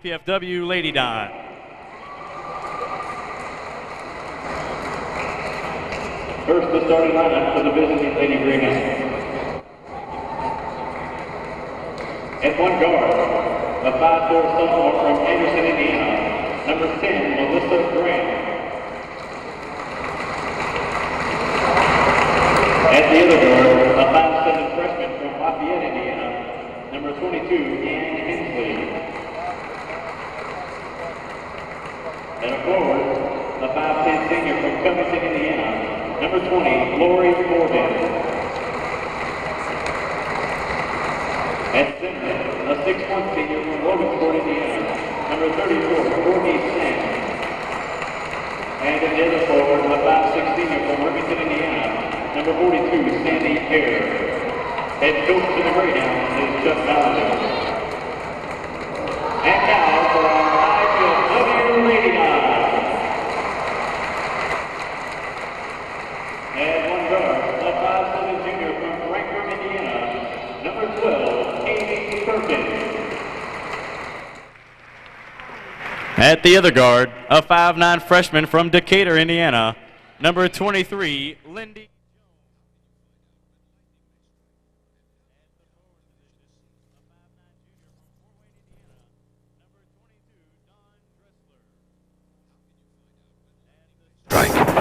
IPFW Lady Don. First, the starting lineup for the visiting Lady Greyhounds. At one guard, a 5'4" sophomore from Anderson, Indiana, number 10, Melissa Grant. At the other guard, a 5'7" freshman from Lafayette, Indiana, number 22, Ann Hensley. At a forward, a 5'10" senior from Covington, Indiana, number 20, Lori Morgan. At center, a 6'1" senior from Logansport, Indiana, number 34, Courtney Sen. And at the other forward, a 5'6" senior from Irvington, Indiana, number 42, Sandy Hare. Head coach to the Greyhounds is Chuck Valentin. And now for our IPFW Lady Don. And one guard, a 5'7" junior from Frankfort, Indiana, number 12, Amy Perkins. At the other guard, a 5'9" freshman from Decatur, Indiana, number 23, Lindy.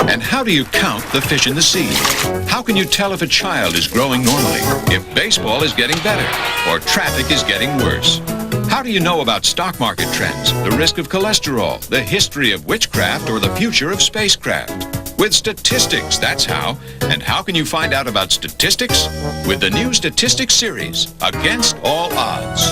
And how do you count the fish in the sea? How can you tell if a child is growing normally, if baseball is getting better, or traffic is getting worse? How do you know about stock market trends, the risk of cholesterol, the history of witchcraft, or the future of spacecraft? With statistics, that's how. And how can you find out about statistics? With the new Statistics series, Against All Odds.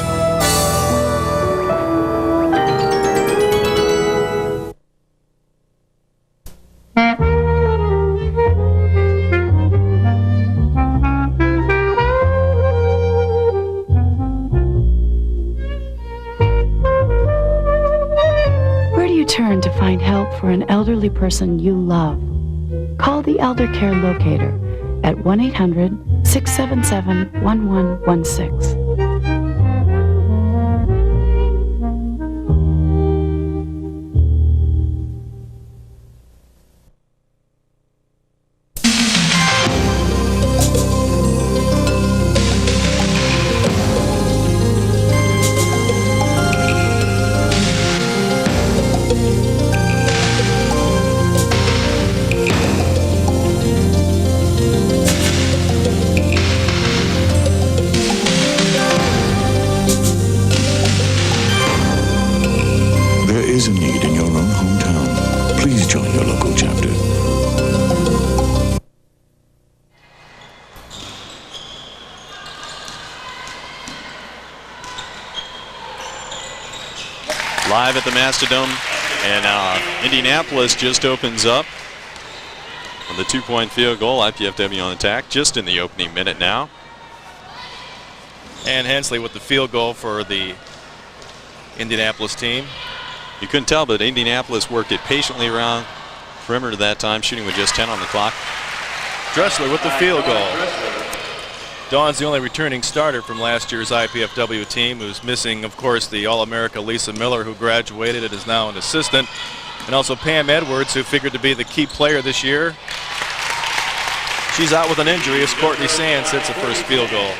Turn to find help for an elderly person you love. Call the Elder Care Locator at 1-800-677-1116. Live at the Mastodons, and Indianapolis just opens up on the 2-point field goal. IPFW on attack just in the opening minute now. And Hensley with the field goal for the Indianapolis team. You couldn't tell, but Indianapolis worked it patiently around perimeter that time, shooting with just 10 on the clock. Dressler with the field goal. Dawn's the only returning starter from last year's IPFW team, who's missing, of course, the All-America Lisa Miller, who graduated and is now an assistant, and also Pam Edwards, who figured to be the key player this year. She's out with an injury as Courtney Sands hits the first field goal.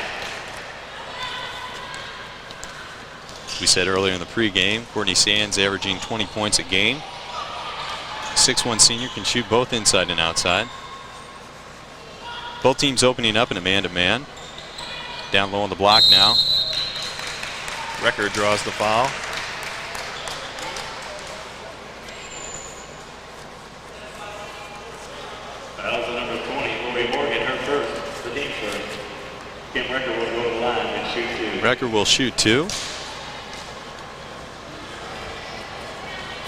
We said earlier in the pregame, Courtney Sands averaging 20 points a game. 6'1" senior, can shoot both inside and outside. Both teams opening up in a man-to-man. Down low on the block now. Record draws the foul. Fouls the number 20, Lori Morgan, her first, the team first. Kim Record will go to the line and shoot two. Record will shoot two.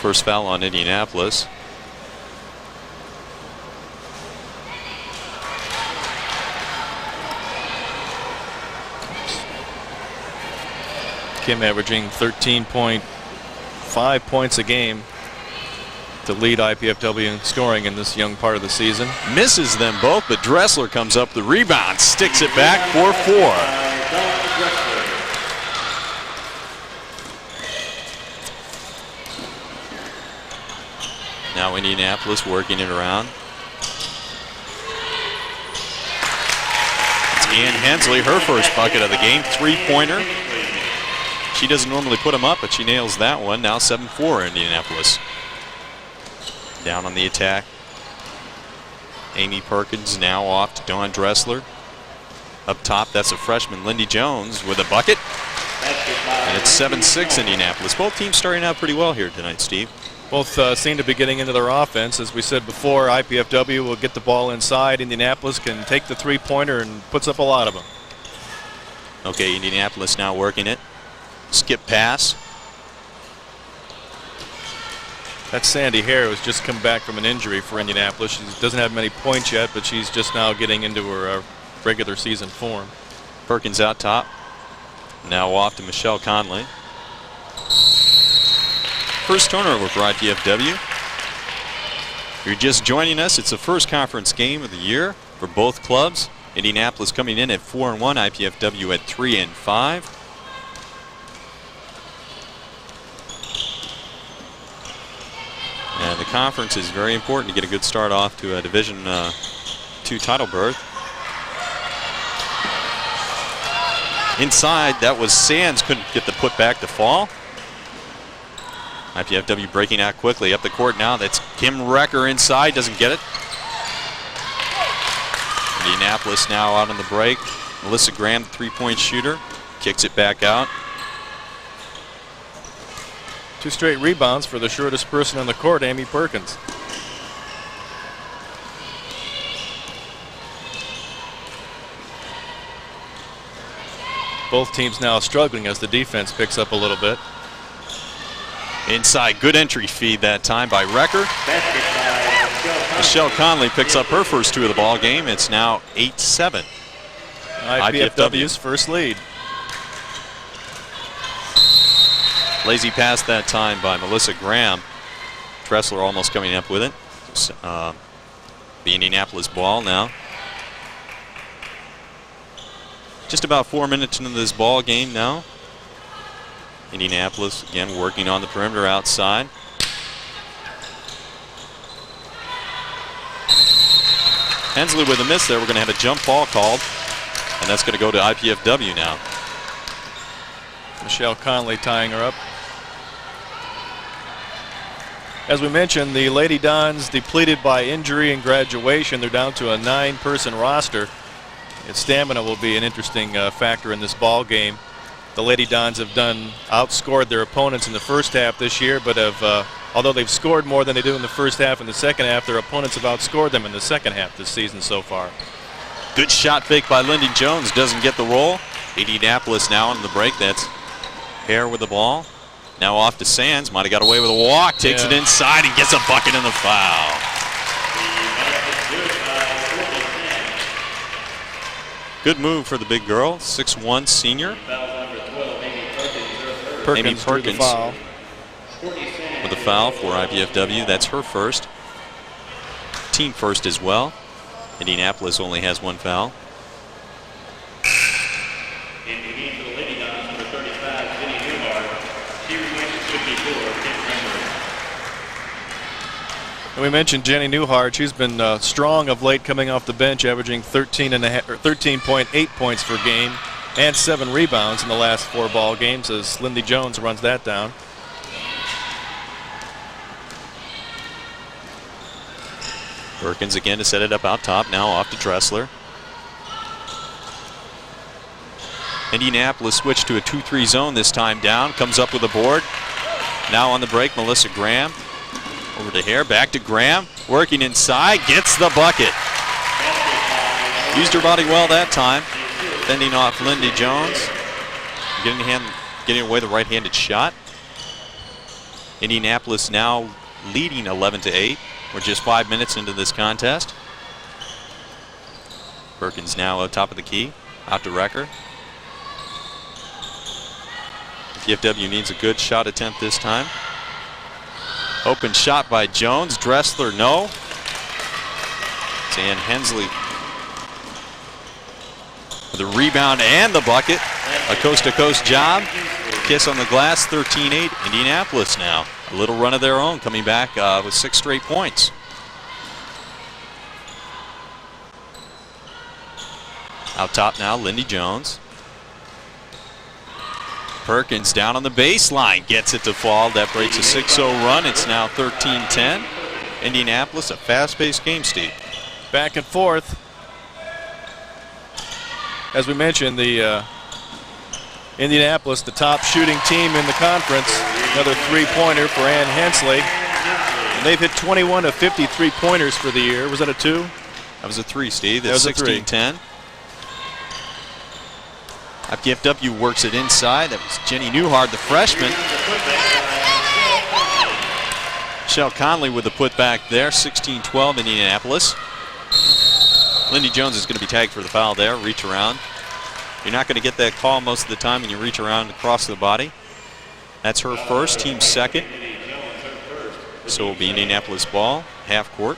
First foul on Indianapolis. Kim averaging 13.5 points a game to lead IPFW in scoring in this young part of the season. Misses them both, but Dressler comes up the rebound, sticks it back for 4. Now Indianapolis working it around. It's Ann Hensley, her first bucket of the game, three-pointer. She doesn't normally put them up, but she nails that one. Now 7-4 Indianapolis. Down on the attack. Amy Perkins now off to Dawn Dressler. Up top, that's a freshman, Lindy Jones, with a bucket. And it's 7-6 Indianapolis. Both teams starting out pretty well here tonight, Steve. Both seem to be getting into their offense. As we said before, IPFW will get the ball inside. Indianapolis can take the three-pointer and puts up a lot of them. Okay, Indianapolis now working it. Skip pass. That's Sandy Hare, who's just come back from an injury for Indianapolis. She doesn't have many points yet, but she's just now getting into her regular season form. Perkins out top. Now off to Michelle Conley. First turnover for IPFW. If you're just joining us, it's the first conference game of the year for both clubs. Indianapolis coming in at 4-1, IPFW at 3-5. And the conference is very important to get a good start off to a Division II title berth. Inside, that was Sands, couldn't get the putback to fall. IPFW breaking out quickly up the court now. That's Kim Recker inside, doesn't get it. Indianapolis now out on the break. Melissa Graham, three-point shooter, kicks it back out. 2 straight rebounds for the shortest person on the court, Amy Perkins. Both teams now struggling as the defense picks up a little bit. Inside, good entry feed that time by Recker. Michelle Conley picks up her first 2 of the ball game. It's now 8-7. IPFW's first lead. Lazy pass that time by Melissa Graham. Dressler almost coming up with it. The Indianapolis ball now. Just about 4 minutes into this ball game now. Indianapolis again working on the perimeter outside. Hensley with a miss there. We're going to have a jump ball called, and that's going to go to IPFW now. Michelle Conley tying her up. As we mentioned, the Lady Dons depleted by injury and graduation. They're down to a 9-person roster. And stamina will be an interesting factor in this ball game. The Lady Dons have outscored their opponents in the first half this year, but although they've scored more than they do in the first half and the second half, their opponents have outscored them in the second half this season so far. Good shot fake by Lindy Jones, doesn't get the roll. Indianapolis now on the break. That's Hare with the ball. Now off to Sands, might have got away with a walk, takes it inside and gets a bucket in the foul. Good move for the big girl, 6'1" senior. Amy Perkins with a foul for IPFW. That's her first. Team first as well. Indianapolis only has 1 foul. In the game for the Lady Dons, number 35, Jenny Newhart. She remains 54, Kim And we mentioned Jenny Newhart. She's been strong of late, coming off the bench, averaging 13.8 points per game and 7 rebounds in the last 4 ball games as Lindy Jones runs that down. Perkins again to set it up out top. Now off to Dressler. Indianapolis switched to a 2-3 zone this time down. Comes up with a board. Now on the break, Melissa Graham. Over to Hare, back to Graham. Working inside, gets the bucket. Used her body well that time. Fending off Lindy Jones. Getting away the right-handed shot. Indianapolis now leading 11-8. We're just 5 minutes into this contest. Perkins now on top of the key. Out to Recker. PFW needs a good shot attempt this time. Open shot by Jones. Dressler, no. It's Ann Hensley with the rebound and the bucket. A coast-to-coast job. Kiss on the glass, 13-8. Indianapolis now. A little run of their own, coming back with 6 straight points. Out top now, Lindy Jones. Perkins down on the baseline, gets it to fall. That breaks a 6-0 run. It's now 13-10. Indianapolis, a fast-paced game, Steve. Back and forth. As we mentioned, the Indianapolis, the top shooting team in the conference. Another three-pointer for Ann Hensley. And they've hit 21 of 50 three-pointers for the year. Was that a 2? That was a 3, Steve. That's 16-10. IPFW works it inside. That was Jenny Newhart, the freshman. Michelle Conley with the putback there. 16-12 Indianapolis. Lindy Jones is going to be tagged for the foul there. Reach around. You're not going to get that call most of the time when you reach around across the body. That's her first, team second. So it'll be Indianapolis ball, half court.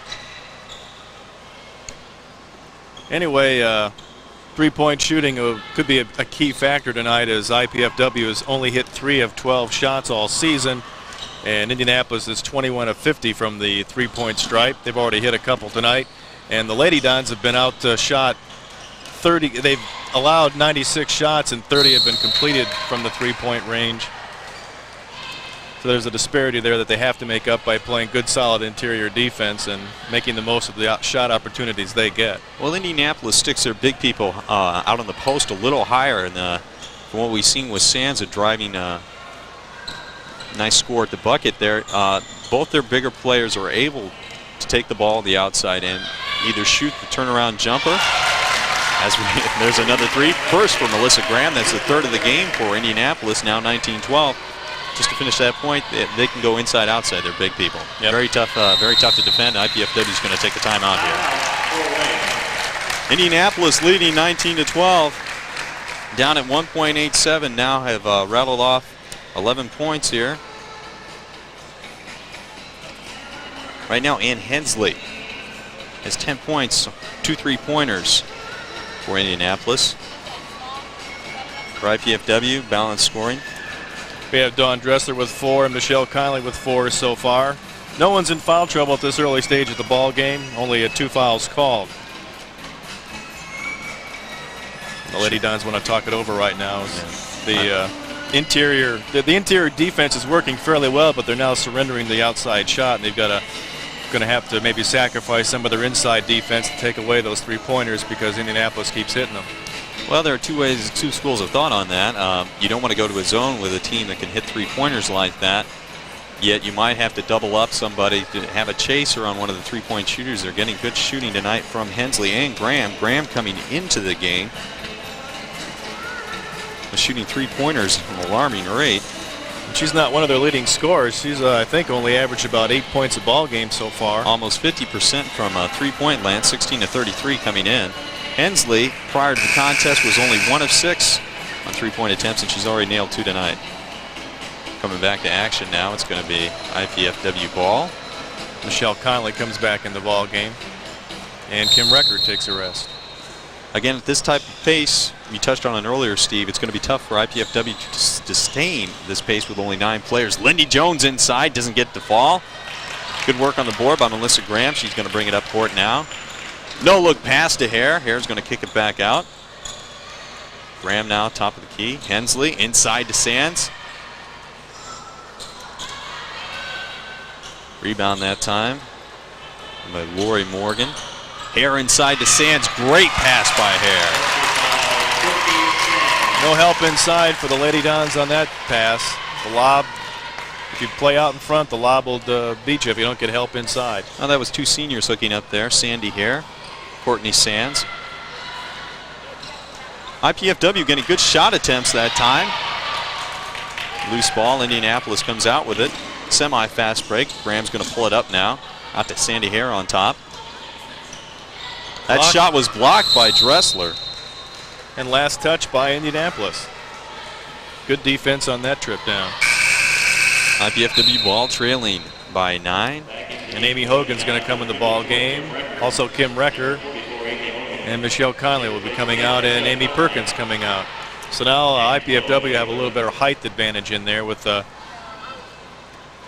Anyway, three-point shooting could be a key factor tonight, as IPFW has only hit 3 of 12 shots all season, and Indianapolis is 21 of 50 from the three-point stripe. They've already hit a couple tonight, and the Lady Dons have been outshot 30. They've allowed 96 shots, and 30 have been completed from the three-point range. So there's a disparity there that they have to make up by playing good, solid interior defense and making the most of the shot opportunities they get. Well, Indianapolis sticks their big people out on the post a little higher, and from what we've seen with Sansa driving a nice score at the bucket there, both their bigger players are able to take the ball to the outside and either shoot the turnaround jumper. There's another 3. First for Melissa Graham. That's the 3rd of the game for Indianapolis, now 19-12. Just to finish that point, they can go inside, outside. They're big people. Yep. Very tough to defend. IPFW is going to take the timeout here. Indianapolis leading 19-12. Down at 1.87 now, have rattled off 11 points here. Right now, Ann Hensley has 10 points, 2 3-pointers for Indianapolis. For IPFW, balanced scoring. We have Dawn Dressler with 4 and Michelle Conley with 4 so far. No one's in foul trouble at this early stage of the ball game. Only 2 fouls called. The Lady Dons want to talk it over right now. The interior defense is working fairly well, but they're now surrendering the outside shot, and they've got going to have to maybe sacrifice some of their inside defense to take away those 3-pointers because Indianapolis keeps hitting them. Well, there are two schools of thought on that. You don't want to go to a zone with a team that can hit 3-pointers like that, yet you might have to double up somebody to have a chaser on one of the 3-point shooters. They're getting good shooting tonight from Hensley and Graham. Graham coming into the game, shooting 3-pointers at an alarming rate. She's not one of their leading scorers. She's, I think, only averaged about 8 points a ball game so far. Almost 50% from 3-point land, 16 to 33 coming in. Hensley, prior to the contest, was only 1 of 6 on 3-point attempts, and she's already nailed 2 tonight. Coming back to action now, it's going to be IPFW ball. Michelle Conley comes back in the ball game, and Kim Record takes a rest. Again, at this type of pace, you touched on it earlier, Steve, it's going to be tough for IPFW to sustain this pace with only 9 players. Lindy Jones inside, doesn't get to fall. Good work on the board by Melissa Graham. She's going to bring it up court now. No look pass to Hare. Hare's going to kick it back out. Graham now top of the key. Hensley inside to Sands. Rebound that time by Lori Morgan. Hare inside to Sands. Great pass by Hare. No help inside for the Lady Dons on that pass. The lob, if you play out in front, the lob will beat you if you don't get help inside. Oh, that was 2 seniors hooking up there. Sandy Hare, Courtney Sands. IPFW getting good shot attempts that time. Loose ball, Indianapolis comes out with it. Semi-fast break. Graham's going to pull it up now. Out to Sandy Hare on top. That shot was blocked by Dressler. And last touch by Indianapolis. Good defense on that trip down. IPFW ball trailing by 9. And Amy Hogan's going to come in the ball game. Also Kim Recker and Michelle Conley will be coming out, and Amy Perkins coming out. So now IPFW have a little better height advantage in there with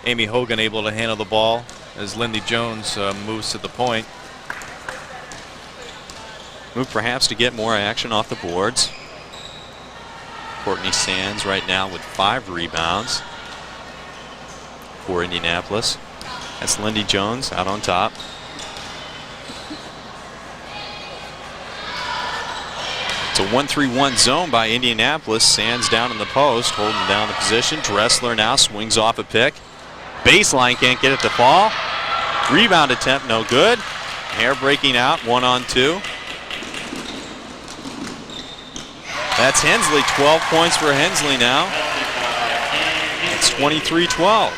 Amy Hogan able to handle the ball as Lindy Jones moves to the point. Move perhaps to get more action off the boards. Courtney Sands right now with 5 rebounds for Indianapolis. That's Lindy Jones out on top. It's a 1-3-1 zone by Indianapolis. Sands down in the post, holding down the position. Dressler now swings off a pick. Baseline can't get it to fall. Rebound attempt no good. Hair breaking out, 1-on-2. That's Hensley, 12 points for Hensley now. It's 23-12.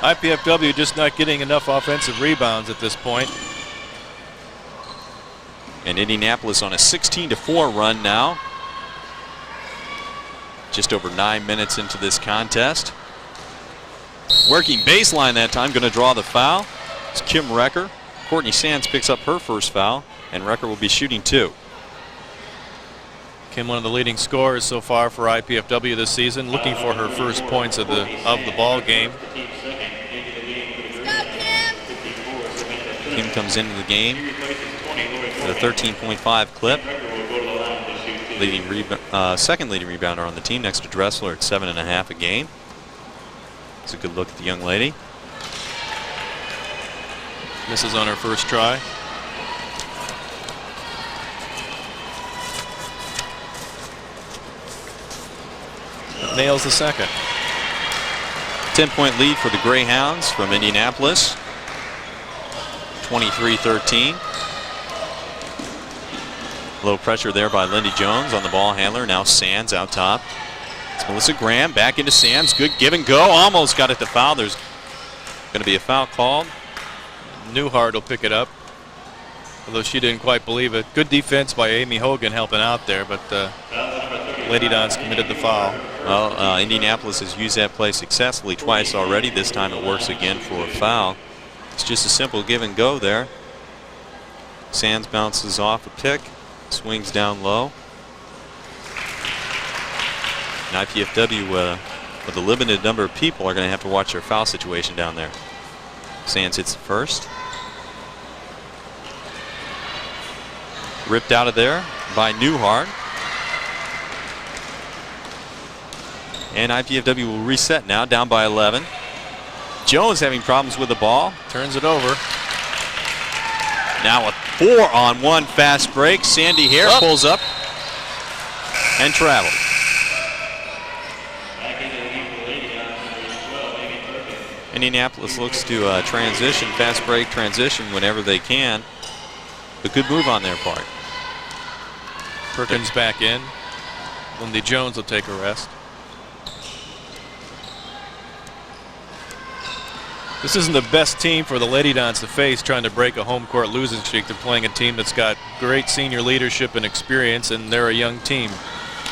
IPFW just not getting enough offensive rebounds at this point. And Indianapolis on a 16-4 run now. Just over 9 minutes into this contest. Working baseline that time, going to draw the foul. It's Kim Recker. Courtney Sands picks up her first foul, and Recker will be shooting 2. Kim, one of the leading scorers so far for IPFW this season, looking for her first points of the ball game. Kim comes into the game with a 13.5 clip. Second leading rebounder on the team, next to Dressler at 7.5 a game. It's a good look at the young lady. Misses on her first try. Nails the second. 10-point lead for the Greyhounds from Indianapolis. 23-13. Low pressure there by Lindy Jones on the ball handler. Now Sands out top. It's Melissa Graham back into Sands. Good give and go. Almost got it to foul. There's going to be a foul called. Newhart will pick it up, although she didn't quite believe it. Good defense by Amy Hogan helping out there, but Lady Dons committed the foul. Well, Indianapolis has used that play successfully twice already. This time it works again for a foul. It's just a simple give and go there. Sands bounces off a pick, swings down low. And IPFW, with a limited number of people, are going to have to watch their foul situation down there. Sands hits the first. Ripped out of there by Newhart. And IPFW will reset now, down by 11. Jones having problems with the ball. Turns it over. Now a 4-on-1 fast break. Sandy Hare pulls up and travels. Indianapolis looks to transition, fast break transition whenever they can. A good move on their part. Perkins back in. Lindy Jones will take a rest. This isn't the best team for the Lady Dons to face, trying to break a home court losing streak. They're playing a team that's got great senior leadership and experience, and they're a young team.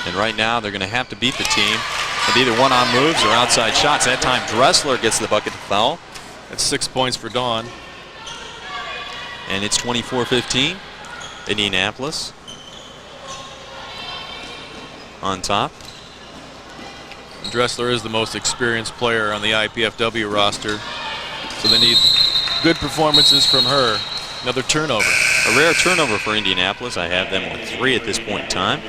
And right now they're going to have to beat the team with either one-on moves or outside shots. That time Dressler gets the bucket to foul. That's 6 points for Dawn. And it's 24-15. Indianapolis on top. Dressler is the most experienced player on the IPFW roster, so they need good performances from her. Another turnover. A rare turnover for Indianapolis. I have them with 3 at this point in time.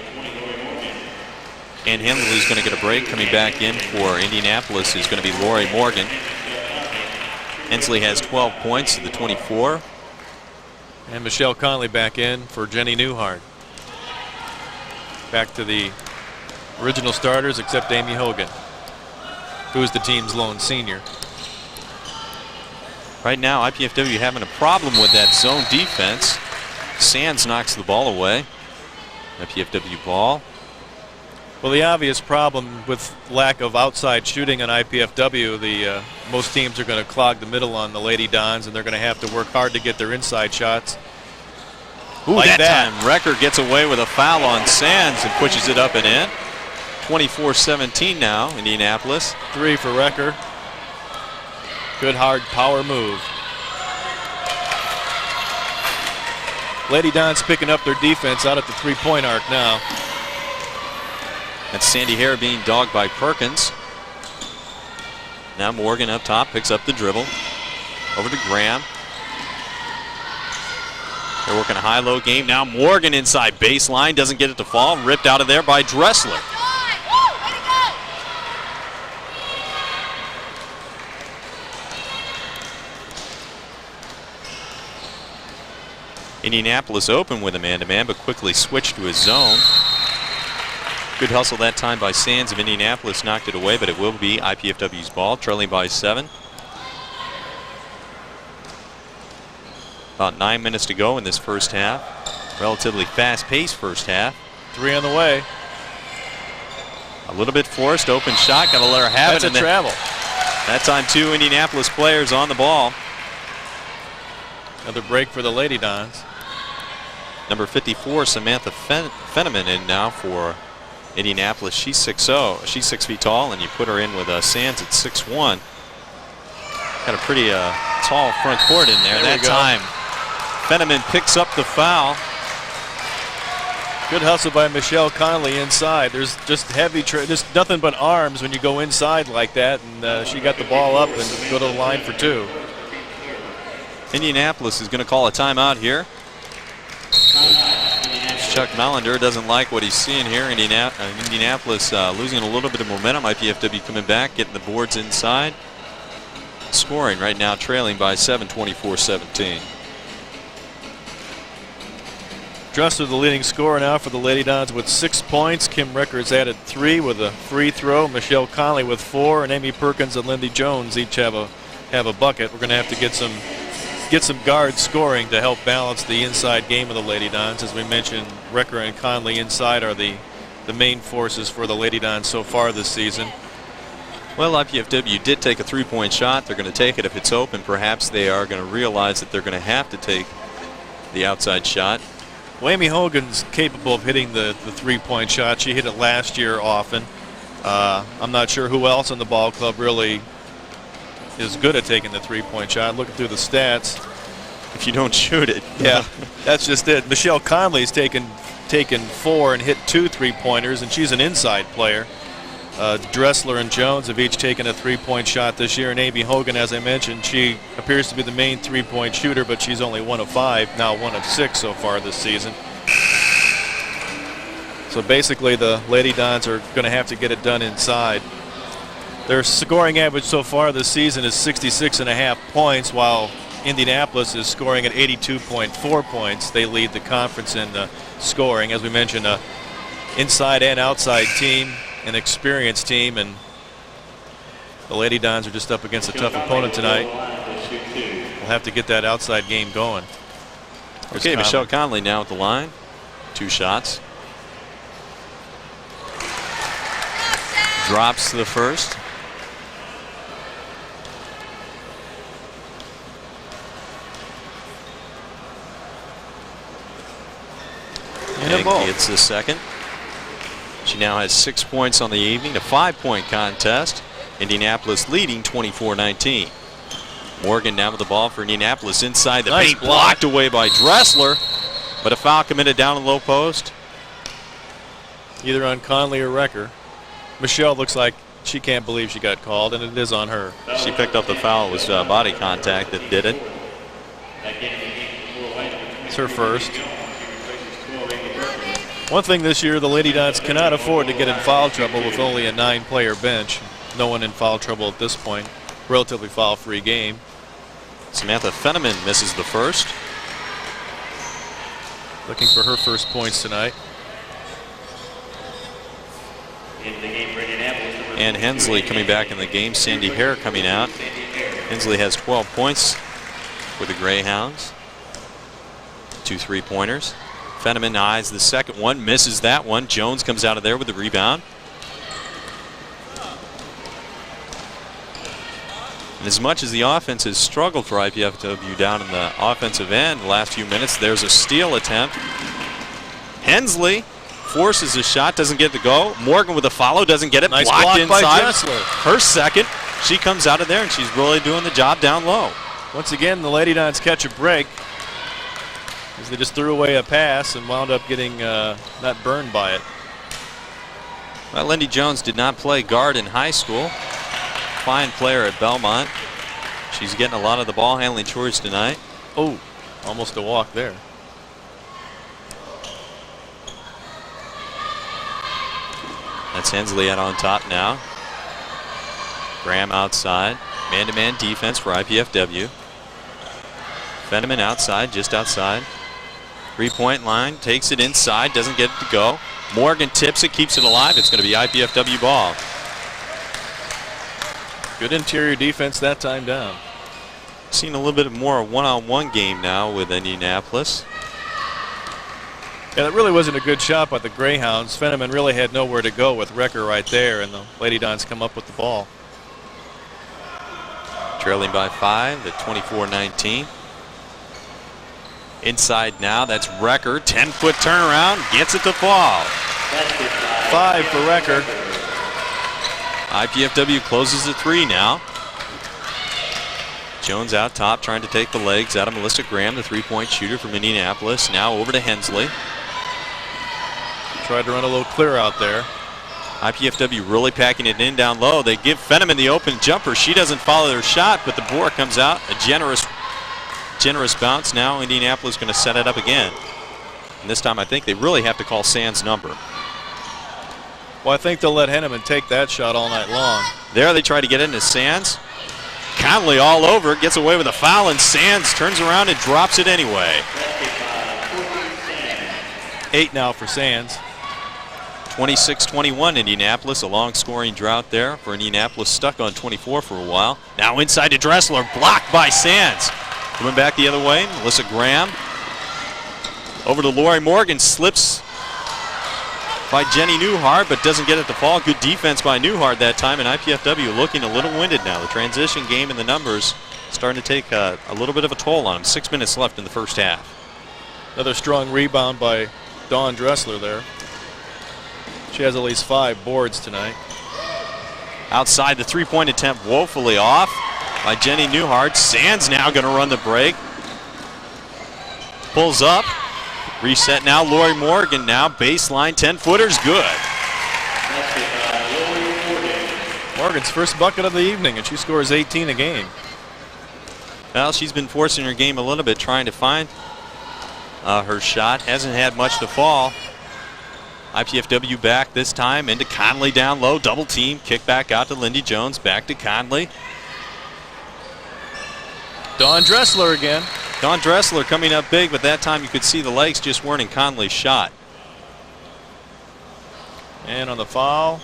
And Hensley's going to get a break. Coming back in for Indianapolis is going to be Lori Morgan. Hensley has 12 points to the 24. And Michelle Conley back in for Jenny Newhart. Back to the original starters except Amy Hogan, who's the team's lone senior. Right now IPFW having a problem with that zone defense. Sands knocks the ball away. IPFW ball. Well, the obvious problem with lack of outside shooting on IPFW, most teams are going to clog the middle on the Lady Dons, and they're going to have to work hard to get their inside shots. Ooh, like that time Recker gets away with a foul on Sands and pushes it up and in. 24-17 now, Indianapolis. 3 for Recker. Good hard power move. Lady Dons picking up their defense out at the three-point arc now. That's Sandy Hare being dogged by Perkins. Now Morgan up top, picks up the dribble. Over to Graham. They're working a high-low game. Now Morgan inside baseline, doesn't get it to fall. Ripped out of there by Dressler. Indianapolis open with a man-to-man, but quickly switched to his zone. Good hustle that time by Sands of Indianapolis, knocked it away, but it will be IPFW's ball, trailing by 7. About 9 minutes to go in this first half. Relatively fast-paced first half. 3 on the way. A little bit forced, open shot, gotta let her have it. That's a travel. That time 2 Indianapolis players on the ball. Another break for the Lady Dons. Number 54, Samantha Fenneman in now for Indianapolis. She's 6'0". She's 6 feet tall, and you put her in with Sands at 6'1". Got a pretty tall front court in there. That time, Fenneman picks up the foul. Good hustle by Michelle Conley inside. There's just just nothing but arms when you go inside like that, and she got the ball up and go to the line for 2. Indianapolis is going to call a timeout here. Chuck Melander doesn't like what he's seeing here. Indianapolis losing a little bit of momentum. IPFW coming back, getting the boards inside. Scoring right now, trailing by 7, 24-17. Dressler, the leading scorer now for the Lady Dons with 6 points. Kim Rickards added 3 with a free throw. Michelle Conley with 4, and Amy Perkins and Lindy Jones each have a bucket. We're going to have to get some guards scoring to help balance the inside game of the Lady Dons. As we mentioned, Ricker and Conley inside are the main forces for the Lady Dons so far this season. Well, IPFW did take a 3-point shot. They're going to take it if it's open. Perhaps they are going to realize that they're going to have to take the outside shot. Well, Amy Hogan's capable of hitting the 3-point shot. She hit it last year often. I'm not sure who else in the ball club really is good at taking the 3-point shot. Looking through the stats, if you don't shoot it. Yeah, that's just it. Michelle Conley's taken 4 and hit 2 3-pointers, and she's an inside player. Dressler and Jones have each taken a 3-point shot this year, and Amy Hogan, as I mentioned, she appears to be the main 3-point shooter, but she's only 1 of 5, now 1 of 6 so far this season. So basically the Lady Dons are going to have to get it done inside. Their scoring average so far this season is 66.5 points, while Indianapolis is scoring at 82.4 points. They lead the conference in scoring. As we mentioned, inside and outside team, an experienced team, and the Lady Dons are just up against a tough opponent tonight. We'll have to get that outside game going. Okay, Michelle Conley now at the line. 2 shots. Drops the first. And gets the second. She now has 6 points on the evening, a 5-point contest. Indianapolis leading 24-19. Morgan now with the ball for Indianapolis inside the paint, blocked away by Dressler, but a foul committed down in the low post. Either on Conley or Recker. Michelle looks like she can't believe she got called, and it is on her. She picked up the foul. It was body contact that did it. It's her first. One thing this year, the Lady Dons cannot afford to get in foul trouble with only a 9-player bench. No one in foul trouble at this point. Relatively foul-free game. Samantha Fenneman misses the first. Looking for her first points tonight. And Hensley coming back in the game. Sandy Hare coming out. Hensley has 12 points for the Greyhounds. 2 3-pointers. Fenneman eyes the second one, misses that one. Jones comes out of there with the rebound. And as much as the offense has struggled for IPFW down in the offensive end the last few minutes, there's a steal attempt. Hensley forces a shot, doesn't get to go. Morgan with a follow, doesn't get it. Nice blocked block inside. by Dressler. Her second. She comes out of there, and she's really doing the job down low. Once again, the Lady Dons catch a break, as they just threw away a pass and wound up getting not burned by it. Well, Lindy Jones did not play guard in high school. fine player at Belmont. She's getting a lot of the ball handling chores tonight. Oh, almost a walk there. That's Hensley out on top now. Graham outside. Man-to-man defense for IPFW. Fenneman outside, just outside. Three-point line, takes it inside, doesn't get it to go. Morgan tips it, keeps it alive. It's going to be IPFW ball. Good interior defense that time down. Seen a little bit more one-on-one game now with Indianapolis. Yeah, that really wasn't a good shot by the Greyhounds. Fenneman really had nowhere to go with Recker right there, and the Lady Dons come up with the ball. Trailing by 5 at 24-19. Inside now, that's Recker. 10-foot turnaround, gets it to fall. 5 for Recker. IPFW closes the 3 now. Jones out top trying to take the legs out of Melissa Graham, the three-point shooter from Indianapolis. Now over to Hensley. Tried to run a little clear out there. IPFW really packing it in down low. They give Fenneman the open jumper. She doesn't follow their shot, but the board comes out. A generous bounce. Now Indianapolis going to set it up again. And this time I think they really have to call Sands' number. Well, I think they'll let Henneman take that shot all night long. There they try to get into Sands. Conley all over, gets away with a foul, and Sands turns around and drops it anyway. 8 now for Sands. 26-21 Indianapolis, a long scoring drought there for Indianapolis, stuck on 24 for a while. Now inside to Dressler, blocked by Sands. Coming back the other way, Melissa Graham. Over to Lori Morgan, slips by Jenny Newhart, but doesn't get it to fall. Good defense by Newhart that time, and IPFW looking a little winded now. The transition game and the numbers starting to take a little bit of a toll on them. 6 minutes left in the first half. Another strong rebound by Dawn Dressler there. She has at least 5 boards tonight. Outside, the three-point attempt woefully off by Jenny Newhart. Sands now going to run the break. Pulls up. Reset now, Lori Morgan now. Baseline, 10-footers, good. Morgan's first bucket of the evening, and she scores 18 a game. Well, she's been forcing her game a little bit, trying to find her shot. Hasn't had much to fall. IPFW back this time into Conley down low. Double team. Kick back out to Lindy Jones. Back to Conley. Dawn Dressler again. Dawn Dressler coming up big, but that time you could see the legs just weren't in Conley's shot. And on the foul.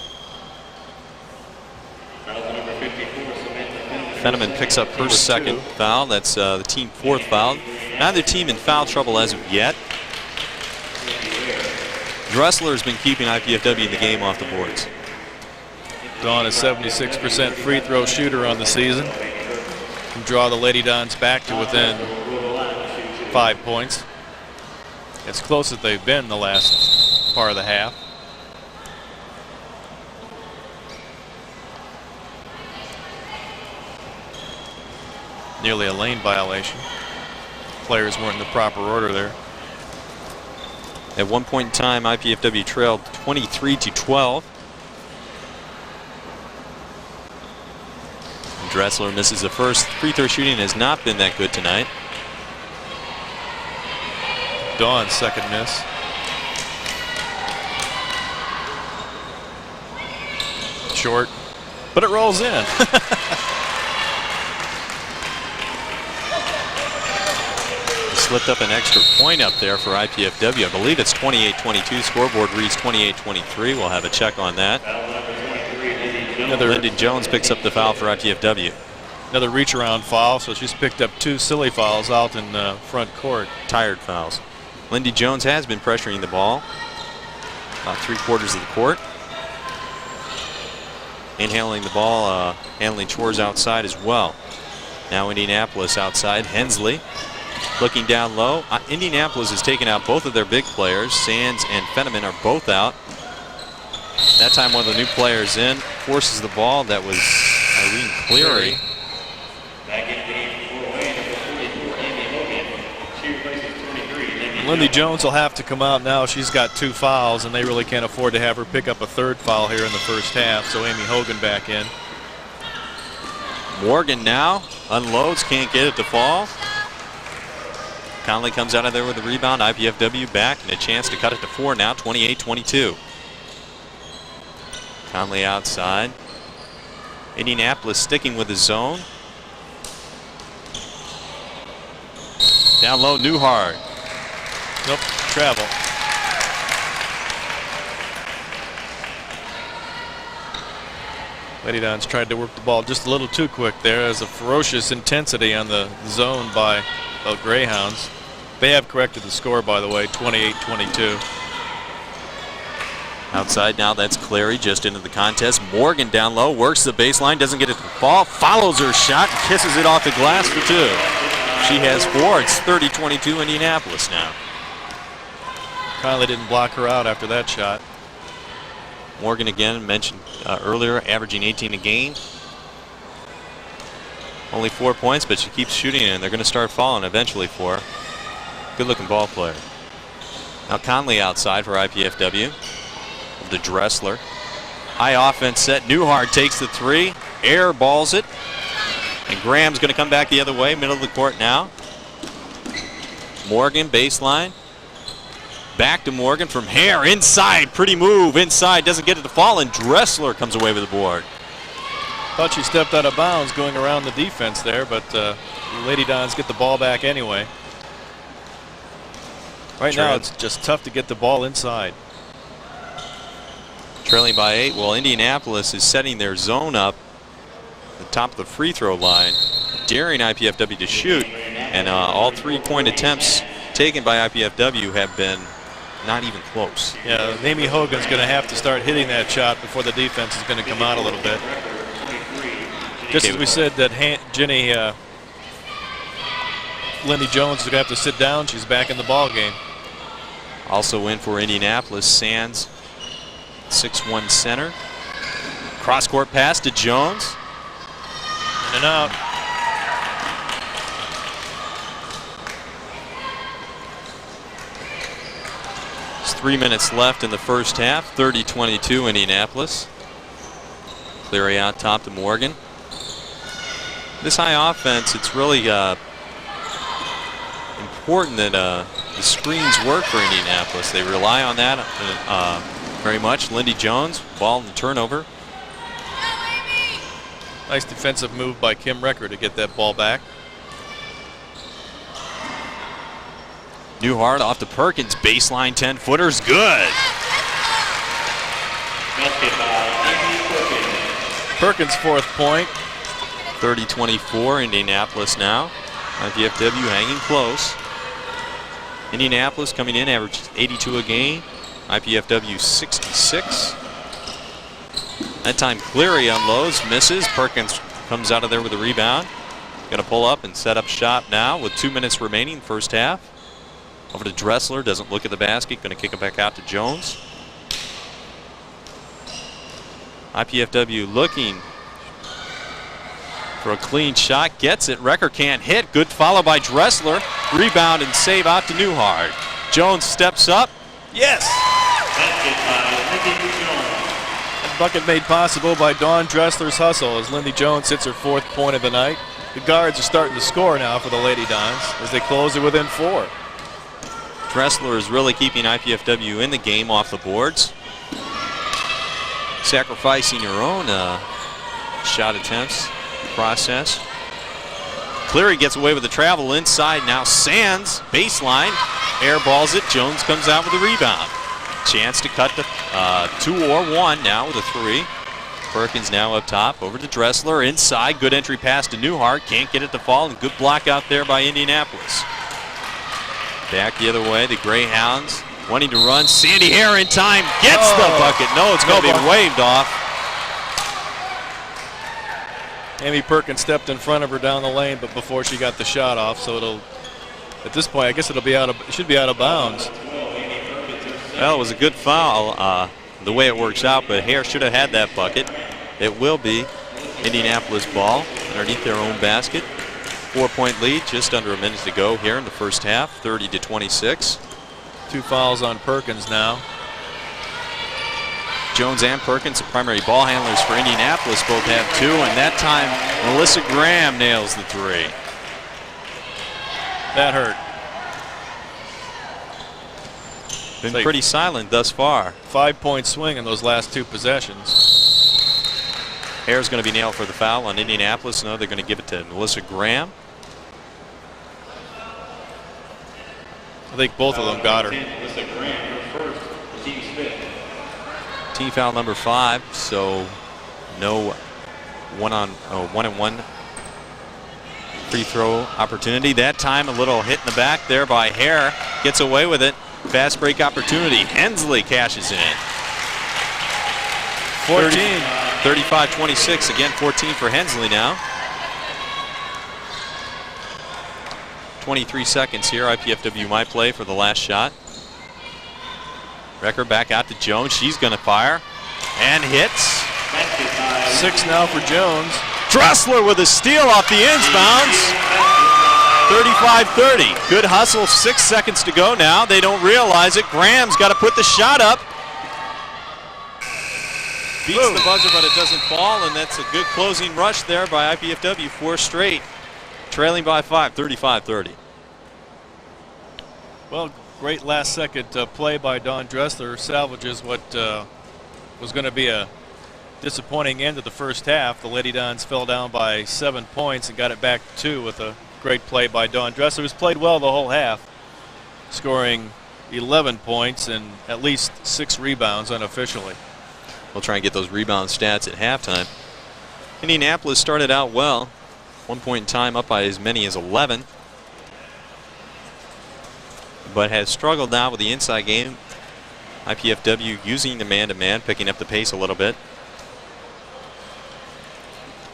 Fenneman picks up her second foul. That's the team 4th foul. Neither team in foul trouble as of yet. Dressler has been keeping IPFW in the game off the boards. Dawn is 76% free throw shooter on the season. Can draw the Lady Dons back to within 5 points. As close as they've been the last part of the half. Nearly a lane violation. Players weren't in the proper order there. At one point in time, IPFW trailed 23-12. Dressler misses the first. Free throw shooting has not been that good tonight. Dawn's second miss. Short, but it rolls in. Slipped up an extra point up there for IPFW. I believe it's 28-22. Scoreboard reads 28-23. We'll have a check on that. Lindy Jones picks up the foul for IPFW. Another reach around foul, so she's picked up 2 silly fouls out in front court. Tired fouls. Lindy Jones has been pressuring the ball about 3/4 of the court. And handling the ball, handling chores outside as well. Now Indianapolis outside. Hensley looking down low. Indianapolis has taken out both of their big players. Sands and Fenneman are both out. That time one of the new players in, forces the ball. That was Irene Cleary. Lindy Jones will have to come out now. She's got 2 fouls, and they really can't afford to have her pick up a 3rd foul here in the first half. So Amy Hogan back in. Morgan now unloads, can't get it to fall. Conley comes out of there with a rebound. IPFW back and a chance to cut it to 4 now, 28-22. Conley outside. Indianapolis sticking with his zone. Down low, Newhart. Nope, travel. Lady Dons tried to work the ball just a little too quick there. There's a ferocious intensity on the zone by the Greyhounds. They have corrected the score, by the way, 28-22. Outside now, that's Clary just into the contest. Morgan down low, works the baseline, doesn't get it to fall, follows her shot, and kisses it off the glass for 2. She has 4. It's 30-22 Indianapolis now. Conley didn't block her out after that shot. Morgan again mentioned earlier, averaging 18 a game. Only 4 points, but she keeps shooting it, and they're going to start falling eventually for her. Good-looking ball player. Now Conley outside for IPFW. The Dressler. High offense set. Newhart takes the 3, air balls it, and Graham's going to come back the other way, middle of the court now. Morgan baseline. Back to Morgan from Hare inside. Pretty move inside. Doesn't get it to fall, and Dressler comes away with the board. Thought she stepped out of bounds going around the defense there, but Lady Dons get the ball back anyway. Right now it's just tough to get the ball inside. Trailing by 8. Well, Indianapolis is setting their zone up at the top of the free throw line, daring IPFW to shoot, and all 3-point attempts taken by IPFW have been not even close. Yeah, Amy Hogan's going to have to start hitting that shot before the defense is going to come out a little bit. Just as we said that Jenny Lindy Jones is going to have to sit down, she's back in the ball game. Also in for Indianapolis, Sands, 6'1" center. Cross-court pass to Jones. In and out. There's 3 minutes left in the first half. 30-22 Indianapolis. Cleary out top to Morgan. This high offense, it's really important that the screens work for Indianapolis. They rely on that very much. Lindy Jones, ball and turnover. Nice defensive move by Kim Recker to get that ball back. Newhart off to Perkins, baseline 10-footers, good. Perkins' 4th point. 30-24 Indianapolis now. IPFW hanging close. Indianapolis coming in, averages 82 a game. IPFW 66. That time Cleary unloads, misses. Perkins comes out of there with a rebound. Going to pull up and set up shop now with 2 minutes remaining first half. Over to Dressler, doesn't look at the basket. Going to kick it back out to Jones. IPFW looking for a clean shot, gets it. Recker can't hit. Good follow by Dressler. Rebound and save out to Newhart. Jones steps up. Yes! And bucket made possible by Dawn Dressler's hustle as Lindy Jones hits her 4th point of the night. The guards are starting to score now for the Lady Dons as they close it within 4. Dressler is really keeping IPFW in the game off the boards. Sacrificing her own shot attempts process. Cleary gets away with the travel inside. Now Sands, baseline, airballs it. Jones comes out with a rebound. Chance to cut to 2 or 1 now with a 3. Perkins now up top, over to Dressler, inside, good entry pass to Newhart, can't get it to fall, and good block out there by Indianapolis. Back the other way, the Greyhounds wanting to run. Sandy Hare in time, gets the bucket. No, it's going to be waved off. Amy Perkins stepped in front of her down the lane, but before she got the shot off, so it'll, at this point, I guess it'll be out of, it should be out of bounds. Well, it was a good foul the way it works out, but Hare should have had that bucket. It will be Indianapolis ball underneath their own basket. 4-point lead, just under a minute to go here in the first half, 30-26. 2 fouls on Perkins now. Jones and Perkins, the primary ball handlers for Indianapolis, both have 2, and that time Melissa Graham nails the 3. That hurt. Been pretty silent thus far. 5-point swing in those last 2 possessions. Hare's going to be nailed for the foul on Indianapolis. No, they're going to give it to Melissa Graham. I think both of them got her. Melissa Graham, her first, team's 5th. Team foul number 5, so no one-on-one free throw opportunity. That time a little hit in the back there by Hare. Gets away with it. Fast break opportunity. Hensley cashes in. 14. 35-26. Again, 14 for Hensley now. 23 seconds here. IPFW might play for the last shot. Recker back out to Jones. She's going to fire and hits. 6 now for Jones. Dressler with a steal off the inbounds. 35-30. Good hustle. 6 seconds to go now. They don't realize it. Graham's got to put the shot up. Beats the buzzer, but it doesn't fall, and that's a good closing rush there by IPFW. 4 straight. Trailing by 5, 35-30. Well, great last second play by Dawn Dressler. Salvages what was going to be a disappointing end of the first half. The Lady Dons fell down by 7 points and got it back to 2 with a great play by Dawn Dressler, who's played well the whole half, scoring 11 points and at least 6 rebounds unofficially. We'll try and get those rebound stats at halftime. Indianapolis started out well. 1 point in time up by as many as 11. But has struggled now with the inside game. IPFW using the man-to-man, picking up the pace a little bit.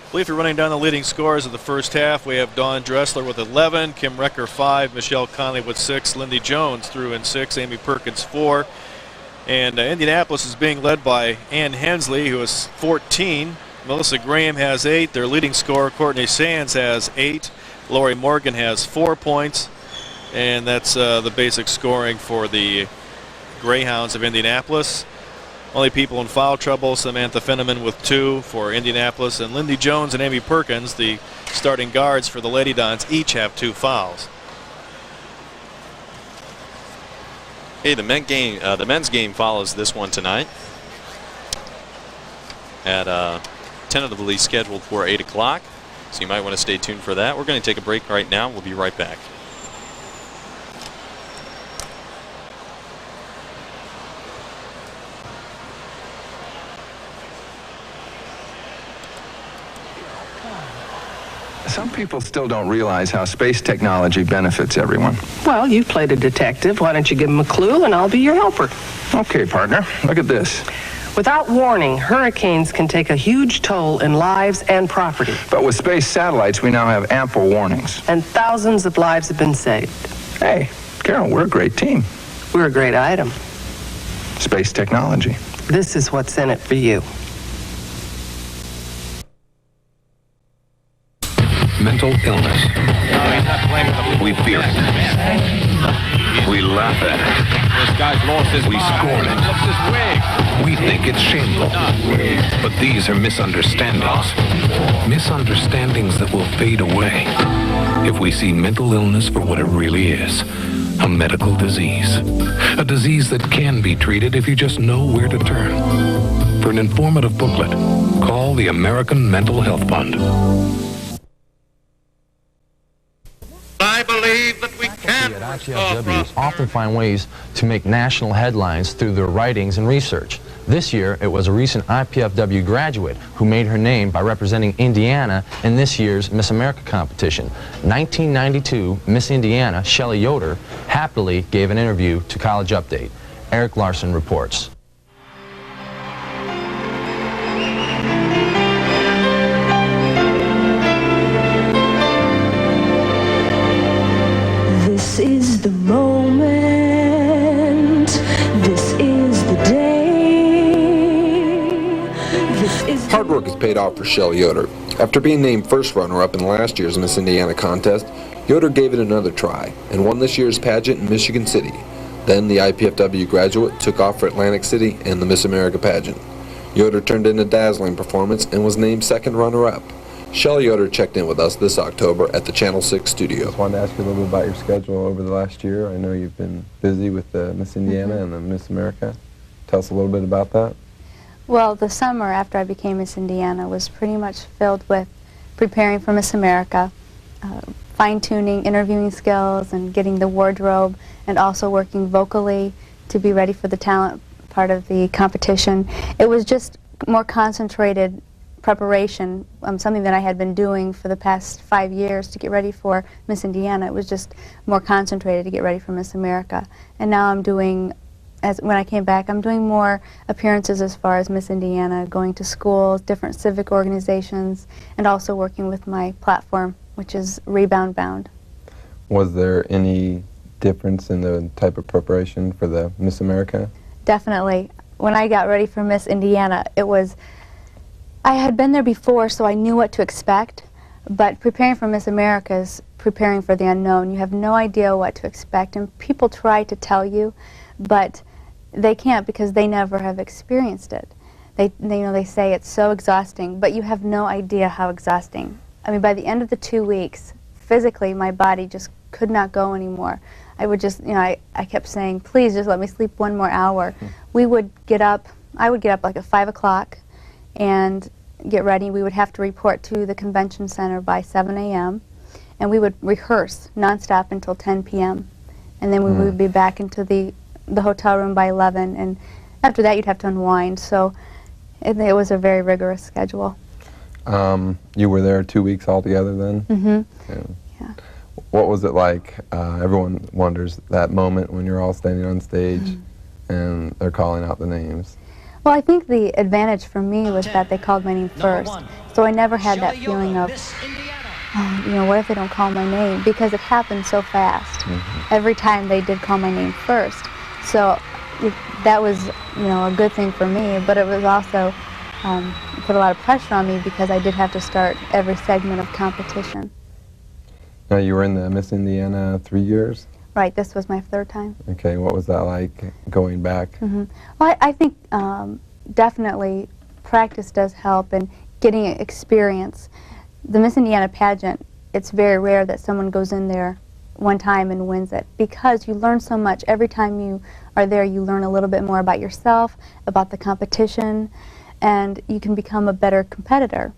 I believe you're running down the leading scorers of the first half. We have Dawn Dressler with 11, Kim Recker 5, Michelle Conley with 6, Lindy Jones through in 6, Amy Perkins 4. And Indianapolis is being led by Ann Hensley, who is 14. Melissa Graham has 8. Their leading scorer, Courtney Sands, has 8. Lori Morgan has 4 points. And that's the basic scoring for the Greyhounds of Indianapolis. Only people in foul trouble, Samantha Finneman with 2 for Indianapolis, and Lindy Jones and Amy Perkins, the starting guards for the Lady Dons, each have 2 fouls. Hey, the men's game follows this one tonight at tentatively scheduled for 8 o'clock, so you might want to stay tuned for that. We're going to take a break right now. We'll be right back. Some people still don't realize how space technology benefits everyone. Well, you played a detective. Why don't you give him a clue and I'll be your helper? Okay, partner, look at this. Without warning, hurricanes can take a huge toll in lives and property. But with space satellites, we now have ample warnings. And thousands of lives have been saved. Hey, Carol, we're a great team. We're a great item. Space technology. This is what's in it for you. Mental illness. We fear it. We laugh at it. This guy's lost his We scorn it. We think it's shameful. But these are misunderstandings. Misunderstandings that will fade away if we see mental illness for what it really is. A medical disease. A disease that can be treated if you just know where to turn. For an informative booklet, call the American Mental Health Fund. I believe that we can. At IPFW often find ways to make national headlines through their writings and research. This year, it was a recent IPFW graduate who made her name by representing Indiana in this year's Miss America competition. 1992 Miss Indiana, Shelley Yoder, happily gave an interview to College Update. Eric Larson reports. This is the moment, this is the day, this is Hard work has paid off for Shelley Yoder. After being named first runner-up in last year's Miss Indiana contest, Yoder gave it another try and won this year's pageant in Michigan City. Then the IPFW graduate took off for Atlantic City and the Miss America pageant. Yoder turned in a dazzling performance and was named second runner-up. Shelley Yoder checked in with us this October at the Channel 6 studio. I just wanted to ask you a little bit about your schedule over the last year. I know you've been busy with the Miss Indiana and the Miss America. Tell us a little bit about that. Well, the summer after I became Miss Indiana was pretty much filled with preparing for Miss America, fine-tuning interviewing skills and getting the wardrobe, and also working vocally to be ready for the talent part of the competition. It was just more concentrated preparation, something that I had been doing for the past 5 years to get ready for Miss Indiana. It was just more concentrated to get ready for Miss America. And now I'm doing, when I came back, I'm doing more appearances as far as Miss Indiana, going to schools, different civic organizations, and also working with my platform, which is Rebound Bound. Was there any difference in the type of preparation for the Miss America? Definitely. When I got ready for Miss Indiana, I had been there before, so I knew what to expect, but preparing for Miss America is preparing for the unknown. You have no idea what to expect, and people try to tell you, but they can't because they never have experienced it. They say it's so exhausting, but you have no idea how exhausting. I mean, by the end of the 2 weeks, physically, my body just could not go anymore. I would just, I kept saying, please just let me sleep 1 more hour. We would get up, I would get up like at 5 o'clock and get ready. We would have to report to the convention center by 7 a.m. and we would rehearse nonstop until 10 p.m. and then we would be back into the hotel room by 11, and after that you'd have to unwind. So it was a very rigorous schedule. You were there 2 weeks altogether then? Mm-hmm. Yeah. What was it like? Everyone wonders that moment when you're all standing on stage and they're calling out the names. Well, I think the advantage for me was that they called my name first. So I never had that feeling of, what if they don't call my name? Because it happened so fast. Every time they did call my name first. So that was, a good thing for me, but it was also put a lot of pressure on me because I did have to start every segment of competition. Now, you were in the Miss Indiana 3 years? Right, this was my 3rd time. Okay, what was that like going back? Well, I think definitely practice does help and getting experience. The Miss Indiana pageant, it's very rare that someone goes in there one time and wins it because you learn so much. Every time you are there, you learn a little bit more about yourself, about the competition, and you can become a better competitor.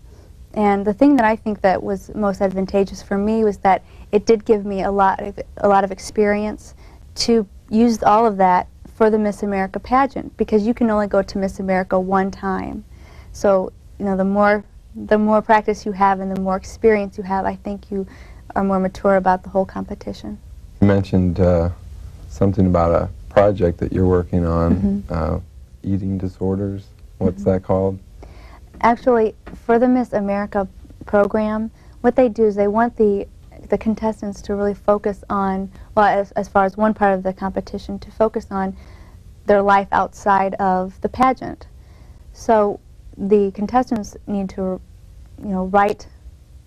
And the thing that I think that was most advantageous for me was that it did give me a lot of experience to use all of that for the Miss America pageant, because you can only go to Miss America one time. So, the more practice you have and the more experience you have, I think you are more mature about the whole competition. You mentioned something about a project that you're working on, eating disorders. What's that called? Actually, for the Miss America program, what they do is they want the contestants to really focus on, well, as far as one part of the competition, to focus on their life outside of the pageant. So the contestants need to, write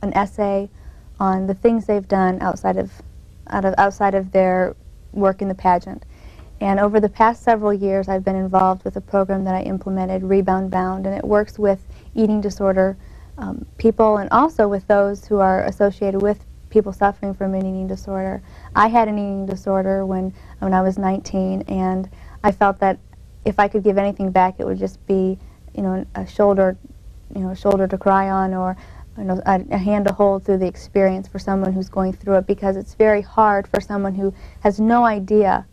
an essay on the things they've done outside of their work in the pageant. And over the past several years, I've been involved with a program that I implemented, Rebound Bound, and it works with eating disorder people and also with those who are associated with people suffering from an eating disorder. I had an eating disorder when I was 19, and I felt that if I could give anything back, it would just be, a shoulder to cry on, or a hand to hold through the experience for someone who's going through it, because it's very hard for someone who has no idea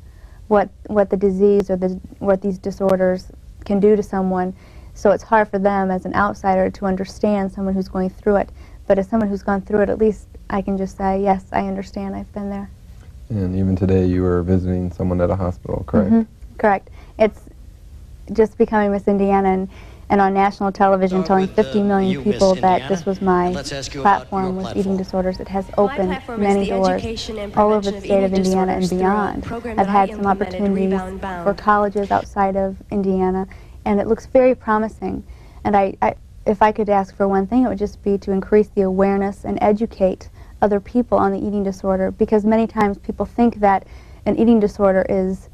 what the disease or what these disorders can do to someone. So it's hard for them as an outsider to understand someone who's going through it. But as someone who's gone through it, at least I can just say, yes, I understand, I've been there. And even today you were visiting someone at a hospital, correct? Correct. It's just becoming Miss Indiana and on national television telling 50 million people that this was my platform with eating disorders. It has opened many doors all over the state of Indiana and beyond. I've had some opportunities for colleges outside of Indiana, and it looks very promising. And if I could ask for one thing, it would just be to increase the awareness and educate other people on the eating disorder, because many times people think that an eating disorder is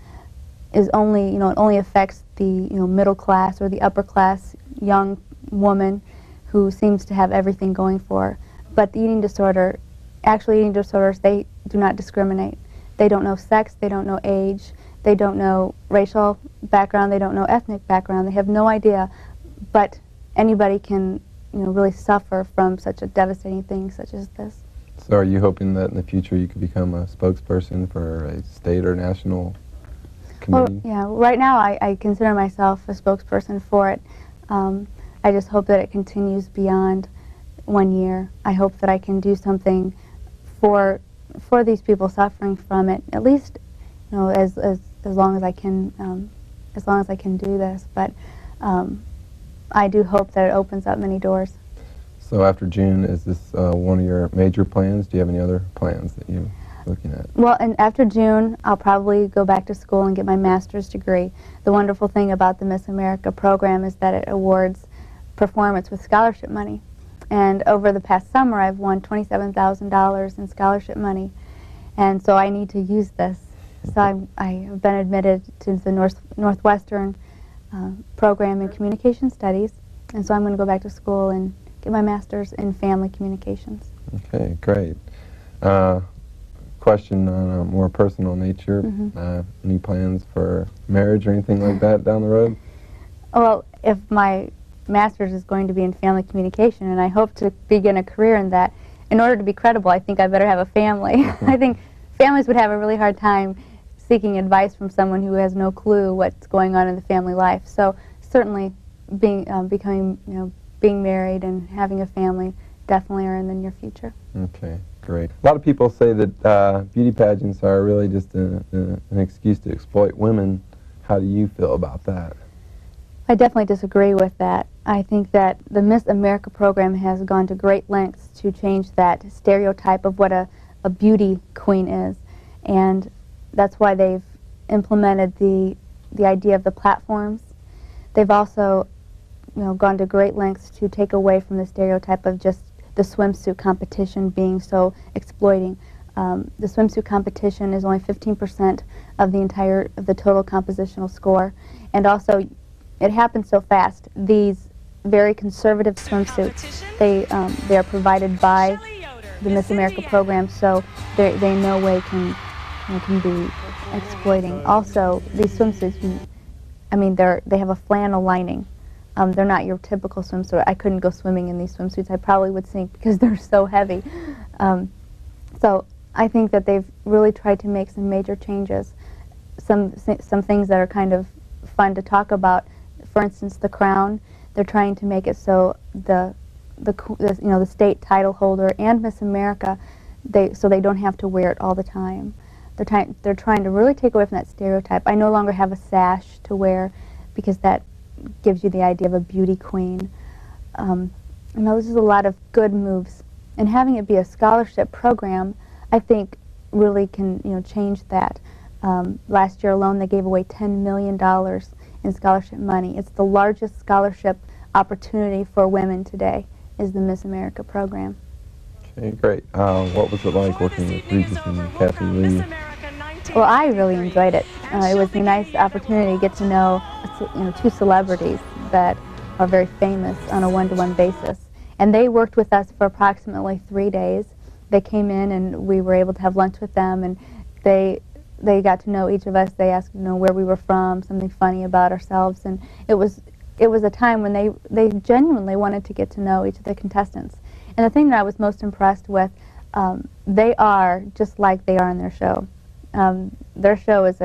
is only, it only affects the, middle class or the upper class young woman who seems to have everything going for her. But the eating disorders, they do not discriminate. They don't know sex, they don't know age, they don't know racial background, they don't know ethnic background, they have no idea. But anybody can, really suffer from such a devastating thing such as this. So are you hoping that in the future you could become a spokesperson for a state or national committee? Well, yeah, right now I consider myself a spokesperson for it. I just hope that it continues beyond 1 year. I hope that I can do something for these people suffering from it, at least, as long as I can, do this. But I do hope that it opens up many doors. So after June, is this one of your major plans? Do you have any other plans that you're looking at? Well, and after June, I'll probably go back to school and get my master's degree. The wonderful thing about the Miss America program is that it awards performance with scholarship money. And over the past summer, I've won $27,000 in scholarship money. And so I need to use this. So I have been admitted to the Northwestern program in communication studies. And so I'm going to go back to school and get my master's in family communications. Okay, great. Question on a more personal nature. Any plans for marriage or anything like that down the road? Well, if my master's is going to be in family communication, and I hope to begin a career in that, in order to be credible, I think I better have a family. I think families would have a really hard time seeking advice from someone who has no clue what's going on in the family life. So certainly being married and having a family definitely are in the near future. Okay, great. A lot of people say that beauty pageants are really just an excuse to exploit women. How do you feel about that? I definitely disagree with that. I think that the Miss America program has gone to great lengths to change that stereotype of what a beauty queen is. And that's why they've implemented the idea of the platforms. They've also gone to great lengths to take away from the stereotype of just the swimsuit competition being so exploiting. The swimsuit competition is only 15% of the total compositional score. And also, it happens so fast. These very conservative swimsuits, they are provided by the Miss America program, so they in no way can be exploiting. Also, these swimsuits, they have a flannel lining. They're not your typical swimsuit. I couldn't go swimming in these swimsuits. I probably would sink because they're so heavy. So I think that they've really tried to make some major changes. Some things that are kind of fun to talk about. For instance, the crown. They're trying to make it so the state title holder and Miss America, so they don't have to wear it all the time. They're trying to really take away from that stereotype. I no longer have a sash to wear because that gives you the idea of a beauty queen. Those are a lot of good moves, and having it be a scholarship program, I think, really can change that. Last year alone, they gave away $10 million in scholarship money. It's the largest scholarship opportunity for women today, is the Miss America program. Okay, great. What was it like working with Regis and Kathy Lee? Well, I really enjoyed it. It was a nice opportunity to get to know, two celebrities that are very famous on a one-to-one basis. And they worked with us for approximately 3 days. They came in and we were able to have lunch with them, and they got to know each of us. They asked, where we were from, something funny about ourselves, and it was a time when they genuinely wanted to get to know each of the contestants. And the thing that I was most impressed with, they are just like they are in their show. Their show is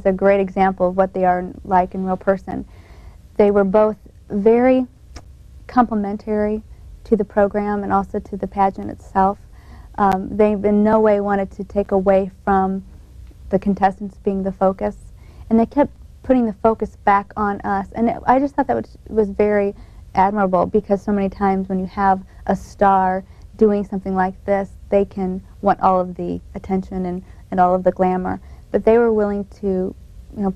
a great example of what they are like in real person. They were both very complimentary to the program and also to the pageant itself. They in no way wanted to take away from the contestants being the focus, and they kept putting the focus back on us. And I just thought that was very admirable, because so many times when you have a star doing something like this, they can want all of the attention and all of the glamour. But they were willing to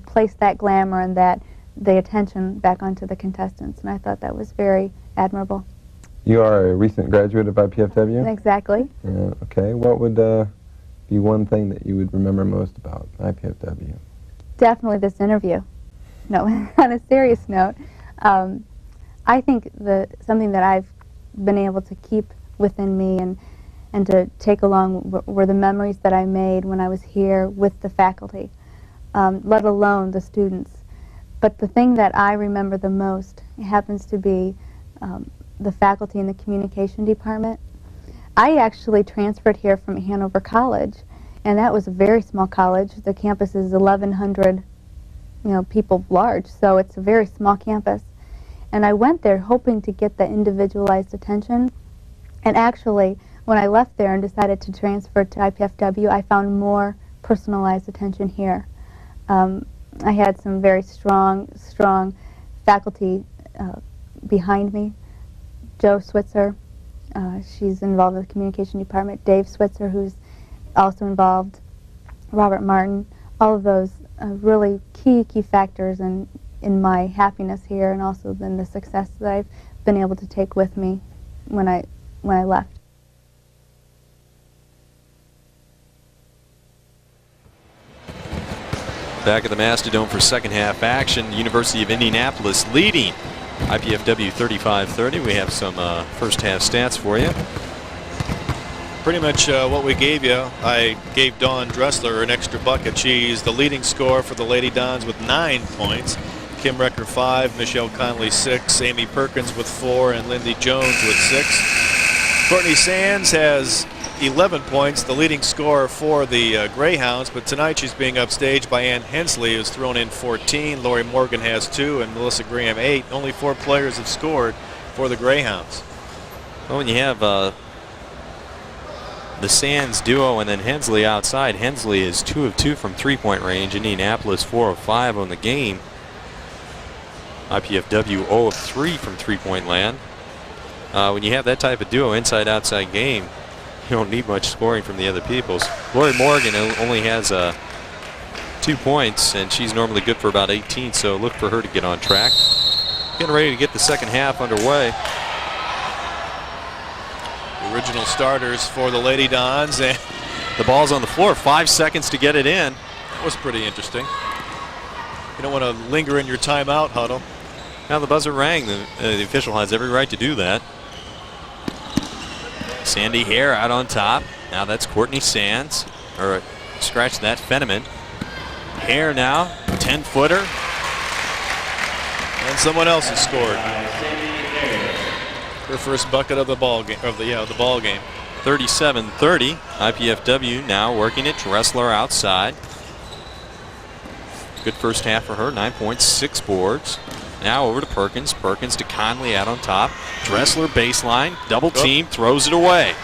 place that glamour and the attention back onto the contestants, and I thought that was very admirable. You are a recent graduate of IPFW? Exactly. Okay. What would be one thing that you would remember most about IPFW? definitely this interview. No, on a serious note, I think something that I've been able to keep within me and to take along were the memories that I made when I was here with the faculty, let alone the students. But the thing that I remember the most happens to be the faculty in the communication department. I actually transferred here from Hanover College, and that was a very small college. The campus is 1,100 people large, so it's a very small campus. And I went there hoping to get the individualized attention, and actually when I left there and decided to transfer to IPFW, I found more personalized attention here. I had some very strong faculty behind me. Jo Switzer, she's involved in the communication department. Dave Switzer, who's also involved. Robert Martin, all of those really key factors in my happiness here, and also then the success that I've been able to take with me when I left. Back at the Mastodon for second half action. University of Indianapolis leading IPFW 35-30. We have some first half stats for you. Pretty much what we gave you. I gave Dawn Dressler an extra bucket. She's the leading scorer for the Lady Dons with 9 points. Kim Recker 5, Michelle Conley 6, Amy Perkins with 4, and Lindy Jones with 6. Courtney Sands has 11 points, the leading scorer for the Greyhounds, but tonight she's being upstaged by Ann Hensley, who's thrown in 14. Lori Morgan has 2, and Melissa Graham 8. Only 4 players have scored for the Greyhounds. Well, when you have the Sands duo and then Hensley outside, Hensley is 2 of 2 from three-point range. Indianapolis 4 of 5 on the game. IPFW 0 of 3 from three-point land. When you have that type of duo, inside-outside game, you don't need much scoring from the other peoples. Lori Morgan only has 2 points, and she's normally good for about 18, so look for her to get on track. Getting ready to get the second half underway. The original starters for the Lady Dons, and the ball's on the floor. 5 seconds to get it in. That was pretty interesting. You don't want to linger in your timeout huddle. Now the buzzer rang. The official has every right to do that. Sandy Hare out on top. Now that's Courtney Sands. Or scratch that, Fenneman. Hare now, 10-footer. And someone else has scored. Her first bucket of the ball game. The ball game. 37-30. IPFW now working it. Dressler outside. Good first half for her. 9 points, 6 boards. Now over to Perkins. Perkins to Conley out on top. Dressler baseline. Double team. Throws it away.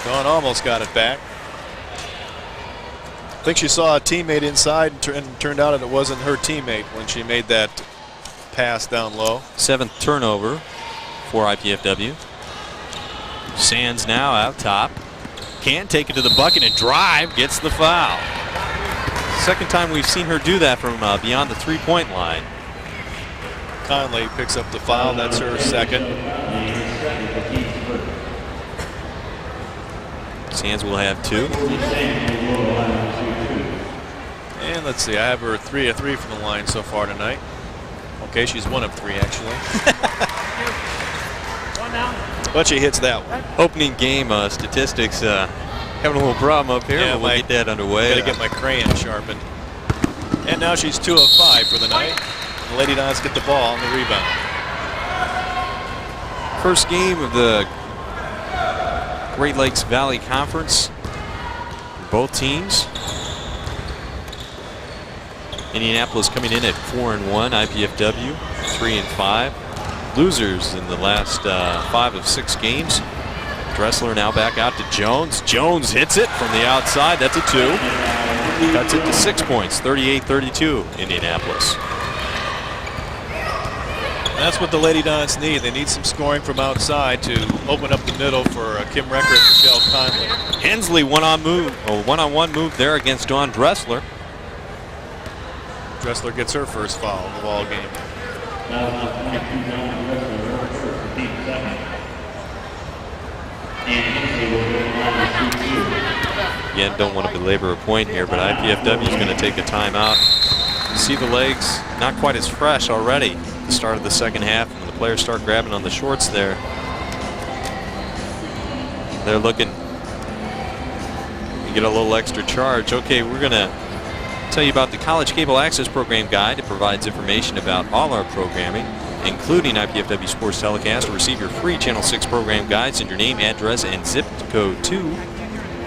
Dawn almost got it back. I think she saw a teammate inside and turned out it wasn't her teammate when she made that pass down low. 7th turnover for IPFW. Sands now out top. Can't take it to the bucket and drive. Gets the foul. Second time we've seen her do that from beyond the three-point line. Conley picks up the foul. That's her second. Sands will have 2. And let's see, I have her 3 of 3 from the line so far tonight. Okay, she's 1 of 3 actually. But she hits that one. Opening game statistics having a little problem up here. Yeah, but we'll get that underway. Gotta get my crayon sharpened. And now she's 2 of 5 for the night. And the Lady Dons get the ball on the rebound. First game of the Great Lakes Valley Conference. Both teams. Indianapolis coming in at 4-1. IPFW 3-5. Losers in the last 5 of 6 games. Dressler now back out to Jones. Jones hits it from the outside. That's a 2. Cuts it to 6 points. 38-32 Indianapolis. That's what the Lady Dons need. They need some scoring from outside to open up the middle for Kim Recker and Michelle Conley. Hensley one-on-one move there against Dawn Dressler. Dressler gets her first foul in the ball game. And Hensley will go to the line with 2-2. Again, don't want to belabor a point here, but IPFW is going to take a timeout. You see the legs not quite as fresh already at the start of the second half. When the players start grabbing on the shorts there, they're looking to get a little extra charge. Okay, we're going to tell you about the College Cable Access Program Guide. It provides information about all our programming, including IPFW Sports Telecast. To receive your free Channel 6 program guide, send your name, address, and zip code to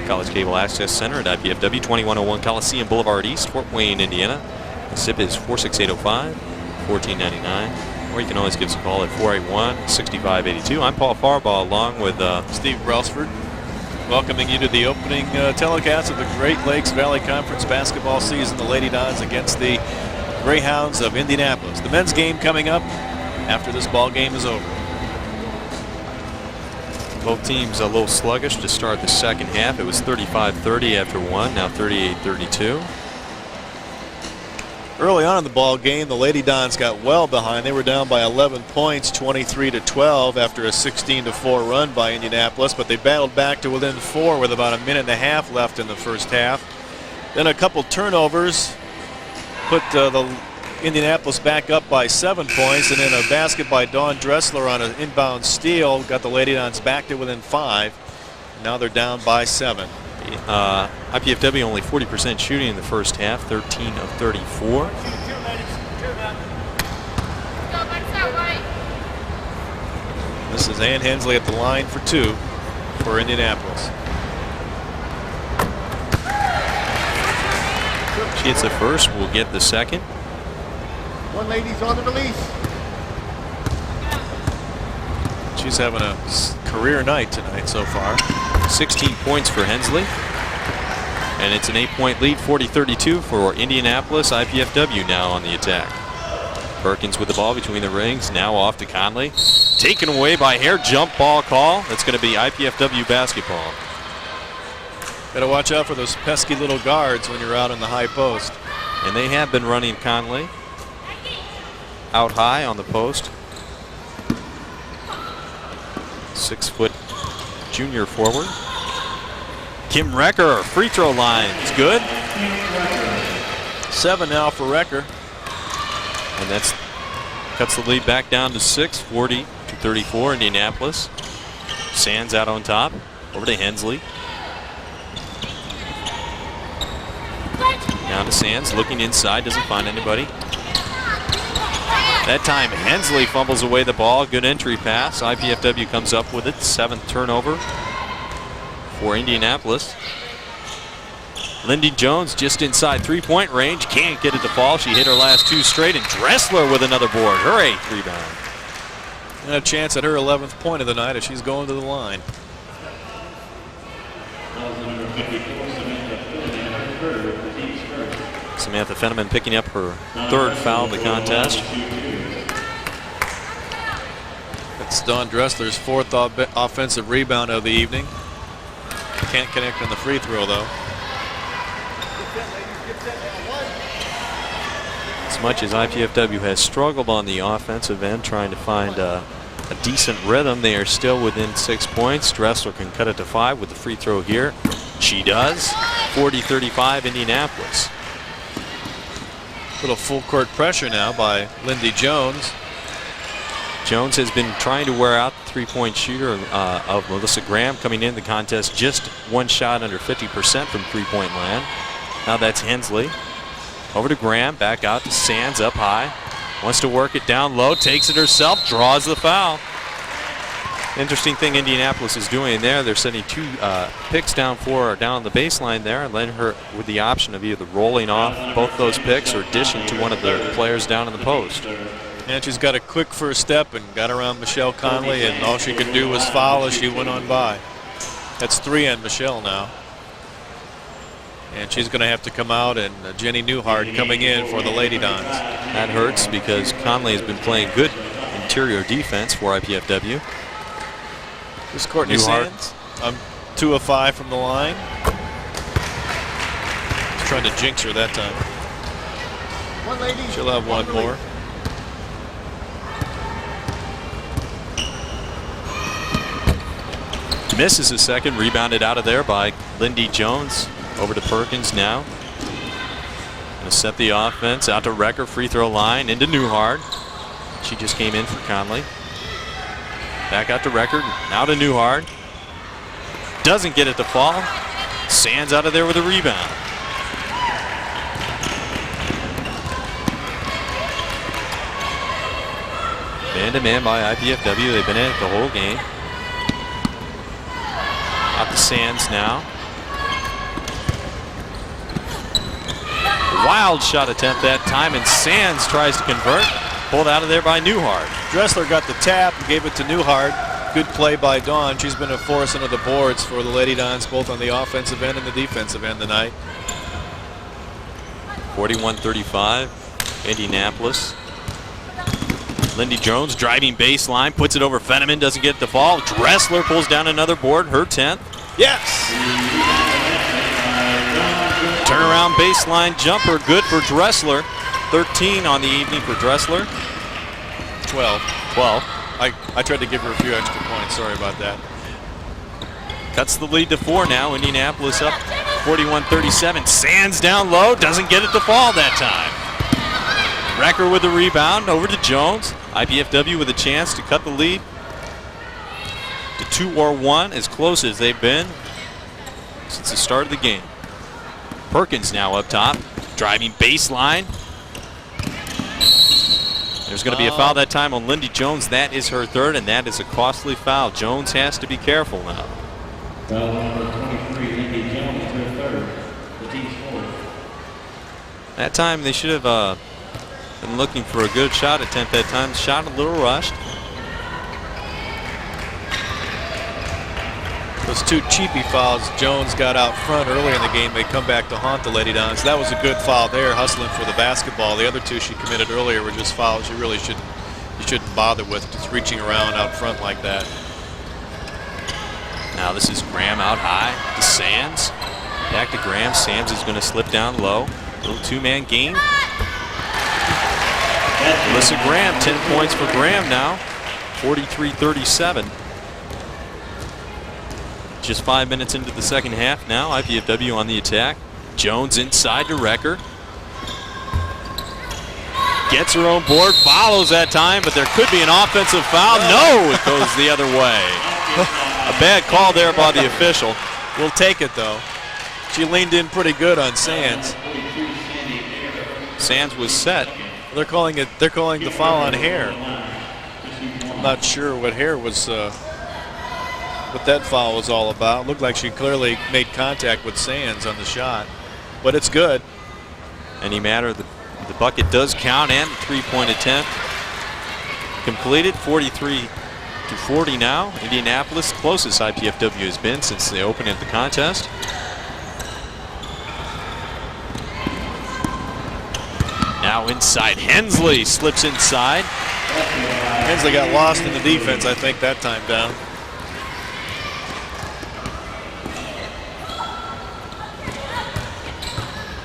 College Cable Access Center at IPFW, 2101 Coliseum Boulevard East, Fort Wayne, Indiana. The zip is 46805, 1499. Or you can always give us a call at 481-6582. I'm Paul Farbaugh, along with Steve Brelsford, welcoming you to the opening telecast of the Great Lakes Valley Conference basketball season. The Lady Dons against the Greyhounds of Indianapolis. The men's game coming up after this ball game is over. Both teams a little sluggish to start the second half. It was 35-30 after one, now 38-32. Early on in the ball game, the Lady Dons got well behind. They were down by 11 points, 23-12 after a 16-4 run by Indianapolis, but they battled back to within 4 with about a minute and a half left in the first half. Then a couple turnovers put the Indianapolis back up by 7 points, and then a basket by Dawn Dressler on an inbound steal got the Lady Dons back to within 5. Now they're down by 7. IPFW only 40% shooting in the first half, 13 of 34. This is Ann Hensley at the line for 2 for Indianapolis. She hits the first, will get the second. One lady's on the release. She's having a career night tonight so far. 16 points for Hensley. And it's an 8-point lead, 40-32 for Indianapolis. IPFW now on the attack. Perkins with the ball between the rings, now off to Conley. Taken away by Hare, jump ball call. That's going to be IPFW basketball. Got to watch out for those pesky little guards when you're out in the high post. And they have been running Conley out high on the post. 6-foot junior forward. Kim Recker, free throw line is good. 7 now for Recker. And that's cuts the lead back down to 6, 40-34 Indianapolis. Sands out on top, over to Hensley. Down to Sands, looking inside, doesn't find anybody. That time Hensley fumbles away the ball, good entry pass. IPFW comes up with it, 7th turnover for Indianapolis. Lindy Jones just inside 3-point range, can't get it to fall. She hit her last 2 straight, and Dressler with another board, her 8th rebound. And a chance at her 11th point of the night as she's going to the line. Samantha Fenneman picking up her 3rd foul of the contest. That's Dawn Dressler's 4th offensive rebound of the evening. Can't connect on the free throw, though. As much as IPFW has struggled on the offensive end, trying to find a decent rhythm, they are still within 6 points. Dressler can cut it to 5 with the free throw here. She does. 40-35 Indianapolis. Little full court pressure now by Lindy Jones. Jones has been trying to wear out the 3-point shooter of Melissa Graham, coming in the contest just 1 shot under 50% from 3-point land. Now that's Hensley. Over to Graham, back out to Sands, up high. Wants to work it down low, takes it herself, draws the foul. Interesting thing Indianapolis is doing there, they're sending 2 picks down for her down on the baseline there, and letting her with the option of either rolling off both those picks or dishing to one of the players down in the post. And she's got a quick first step and got around Michelle Conley, and all she could do was foul as she went on by. That's 3 on Michelle now. And she's going to have to come out, and Jenny Newhart coming in for the Lady Dons. That hurts because Conley has been playing good interior defense for IPFW. This Courtney Sands, 2 of 5 from the line. He's trying to jinx her that time. She'll have 1 more. Misses a second, rebounded out of there by Lindy Jones. Over to Perkins now. Gonna set the offense out to Recker, free throw line, into Newhart. She just came in for Conley. Back out to Recker, now to Newhart. Doesn't get it to fall. Sands out of there with a rebound. Man-to-man by IPFW. They've been in it the whole game. Out to Sands now. Wild shot attempt that time, and Sands tries to convert. Pulled out of there by Newhart. Dressler got the tap and gave it to Newhart. Good play by Dawn. She's been a force into the boards for the Lady Dons, both on the offensive end and the defensive end tonight. 41-35, Indianapolis. Lindy Jones driving baseline, puts it over Fenneman, doesn't get the fall. Dressler pulls down another board, her 10th. Yes! Turnaround baseline jumper, good for Dressler. 13 on the evening for Dressler. 12. 12. I tried to give her a few extra points. Sorry about that. Cuts the lead to 4 now. Indianapolis up 41-37. Sands down low. Doesn't get it to fall that time. Recker with the rebound. Over to Jones. IPFW with a chance to cut the lead to 2 or 1. As close as they've been since the start of the game. Perkins now up top. Driving baseline. There's going to be a foul that time on Lindy Jones. That is her 3rd, and that is a costly foul. Jones has to be careful now. Foul number 23, Lindy Jones, her 3rd. The team's 4th. That time they should have been looking for a good shot attempt that time. Shot a little rushed. Those 2 cheapy fouls Jones got out front early in the game. They come back to haunt the Lady Dons. That was a good foul there, hustling for the basketball. The other 2 she committed earlier were just fouls you really shouldn't bother with, just reaching around out front like that. Now this is Graham out high to Sands. Back to Graham. Sands is going to slip down low. Little 2-man game. Melissa Graham, 10 points for Graham now. 43-37. Just 5 minutes into the second half now. IPFW on the attack. Jones inside to Recker. Gets her own board, follows that time, but there could be an offensive foul. No, it goes the other way. A bad call there by the official. We'll take it though. She leaned in pretty good on Sands. Sands was set. They're calling the foul on Hare. I'm not sure what Hare was. What that foul was all about. Looked like she clearly made contact with Sands on the shot, but it's good. Any matter, the bucket does count, and 3-point attempt completed. 43-40 now. Indianapolis, closest IPFW has been since the opening of the contest. Now inside, Hensley slips inside. Hensley got lost in the defense, I think, that time down.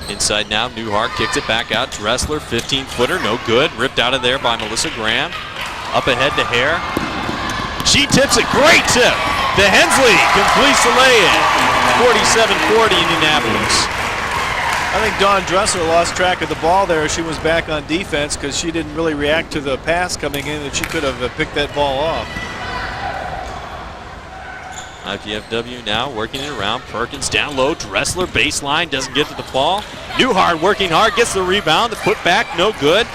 Inside now, Newhart kicks it back out. Dressler, 15-footer, no good. Ripped out of there by Melissa Graham. Up ahead to Hare. She tips it, great tip. To Hensley, completes the lay-in. 47-40 Indianapolis. I think Dawn Dressler lost track of the ball there. She was back on defense because she didn't really react to the pass coming in, and she could have picked that ball off. IPFW now working it around. Perkins down low. Dressler baseline, doesn't get to the ball. Newhart working hard, gets the rebound. The put back, no good.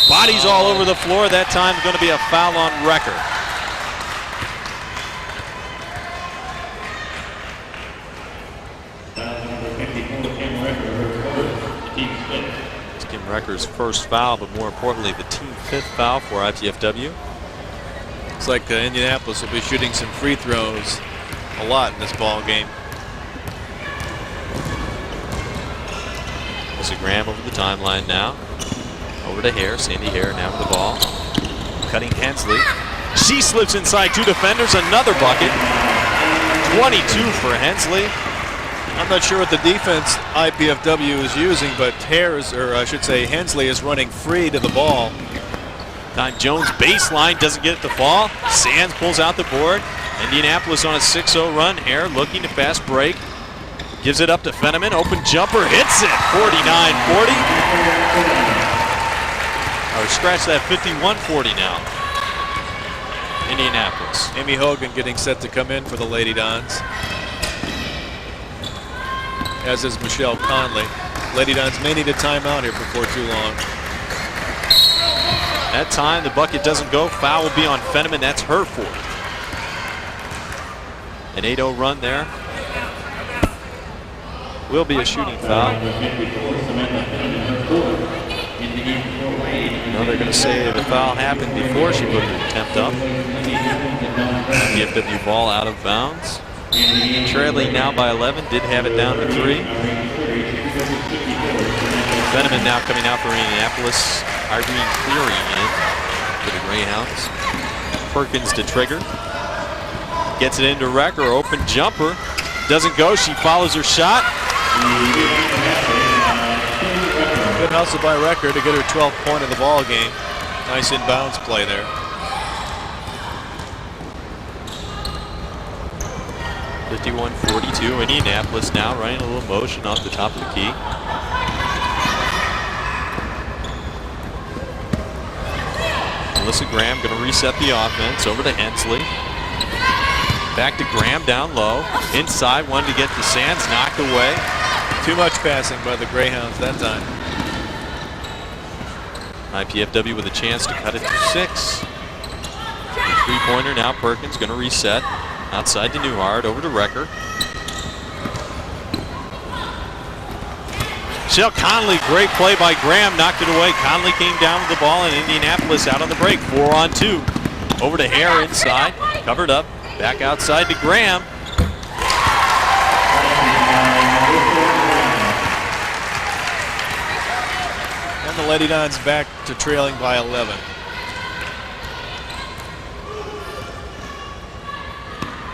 Bodies all over the floor. That time going to be a foul on Recker. It's Kim Recker's first foul, but more importantly, the team 5th foul for IPFW. Looks like Indianapolis will be shooting some free throws a lot in this ball game. Melissa Graham over the timeline now. Over to Hare. Sandy Hare now with the ball. Cutting Hensley. She slips inside 2 defenders. Another bucket. 22 for Hensley. I'm not sure what the defense IPFW is using, but Hensley is running free to the ball. Time Jones baseline, doesn't get it to fall. Sands pulls out the board. Indianapolis on a 6-0 run. Hare looking to fast break. Gives it up to Fenneman. Open jumper. Hits it. 49-40. Or scratch that, 51-40 now. Indianapolis. Amy Hogan getting set to come in for the Lady Dons. As is Michelle Conley. Lady Dons may need a timeout here before too long. That time the bucket doesn't go. Foul will be on Fenneman. That's her fourth. An 8-0 run there. Will be a shooting foul. No, they're going to say the foul happened before she put her attempt up. IPFW ball out of bounds. Trailing now by 11, did have it down to 3. Fenneman now coming out for Indianapolis. Irene Cleary in for the Greyhounds. Perkins to trigger. Gets it into Recker, open jumper. Doesn't go, she follows her shot. Good hustle by Recker to get her 12th point of the ball game. Nice inbounds play there. (51-42). Indianapolis now running a little motion off the top of the key. Melissa Graham going to reset the offense over to Hensley. Back to Graham down low. Inside, one to get to Sands, knocked away. Too much passing by the Greyhounds that time. IPFW with a chance to cut it to 6. The three-pointer now. Perkins going to reset. Outside to Newhart, over to Recker. Michelle Conley, great play by Graham, knocked it away. Conley came down with the ball, and Indianapolis out on the break. 4-on-2. Over to Hare inside, covered up. Back outside to Graham. And the Lady Dons back to trailing by 11.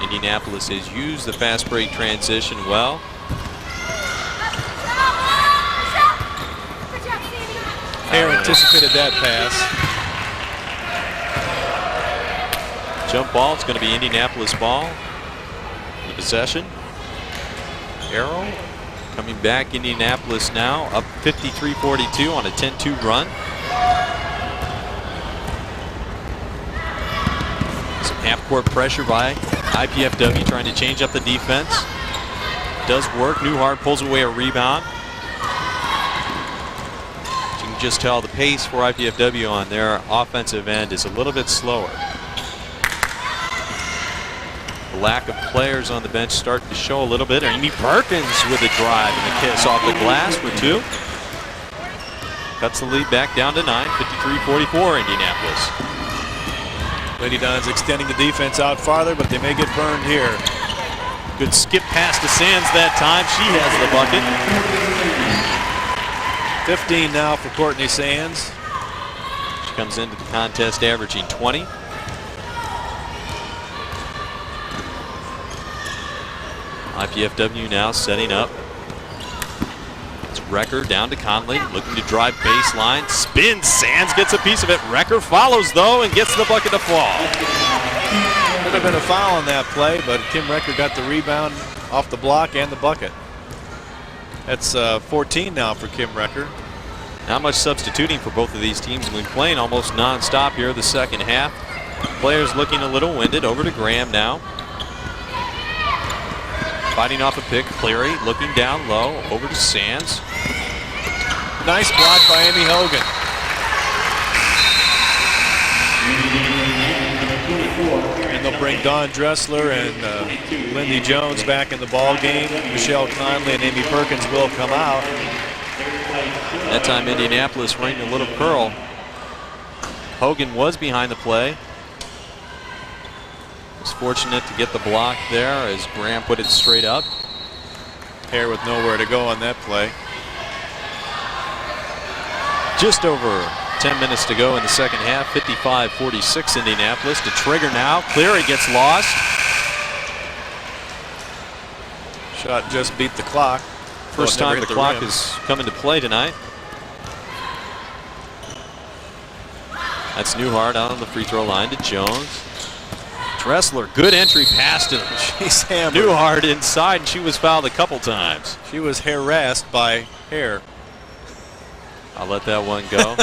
Indianapolis has used the fast break transition well. Hare anticipated that pass. Jump ball, it's going to be Indianapolis ball. The possession. Arrow coming back, Indianapolis now up 53-42 on a 10-2 run. Some half-court pressure by IPFW trying to change up the defense. Does work. Newhart pulls away a rebound. You can just tell the pace for IPFW on their offensive end is a little bit slower. The lack of players on the bench starting to show a little bit. Amy Perkins with a drive and a kiss off the glass for 2. Cuts the lead back down to 9. 53-44 Indianapolis. Lady Dons extending the defense out farther, but they may get burned here. Good skip pass to Sands that time. She has the bucket. 15 now for Courtney Sands. She comes into the contest averaging 20. IPFW now setting up. It's Recker down to Conley, looking to drive baseline. Spins, Sands gets a piece of it. Recker follows though and gets the bucket to fall. Could have been a foul on that play, but Kim Recker got the rebound off the block and the bucket. That's 14 now for Kim Recker. Not much substituting for both of these teams. We've been playing almost non-stop here the second half. Players looking a little winded. Over to Graham now. Fighting off a pick. Cleary looking down low. Over to Sands. Nice block by Amy Hogan. And they'll bring Dawn Dressler and Lindy Jones back in the ball game. Michelle Conley and Amy Perkins will come out. That time Indianapolis running a little curl. Hogan was behind the play. Was fortunate to get the block there as Graham put it straight up. Hare with nowhere to go on that play. Just over 10 minutes to go in the second half. 55-46 Indianapolis. To trigger now. Cleary gets lost. Shot just beat the clock. First time the clock has come into play tonight. That's Newhart out on the free throw line to Jones. Dressler, good entry past him. She's hammered. Newhart inside, and she was fouled a couple times. She was harassed by hair. I'll let that one go.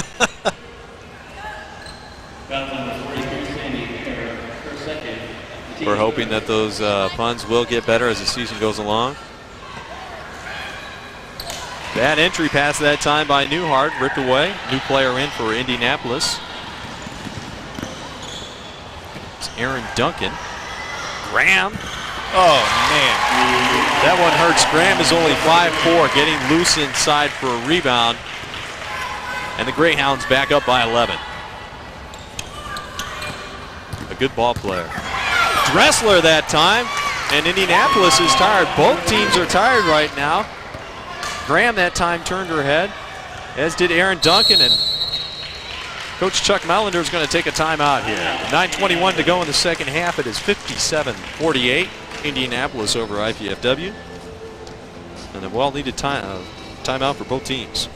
We're hoping that those puns will get better as the season goes along. Bad entry pass that time by Newhart, ripped away. New player in for Indianapolis. It's Aaron Duncan. Graham. Oh, man. That one hurts. Graham is only 5'4", getting loose inside for a rebound. And the Greyhounds back up by 11. A good ball player. Dressler that time, and Indianapolis is tired. Both teams are tired right now. Graham that time turned her head, as did Aaron Duncan, and Coach Chuck Melander is going to take a timeout here. 9:21 to go in the second half. It is 57-48. Indianapolis over IPFW. And a well-needed timeout for both teams.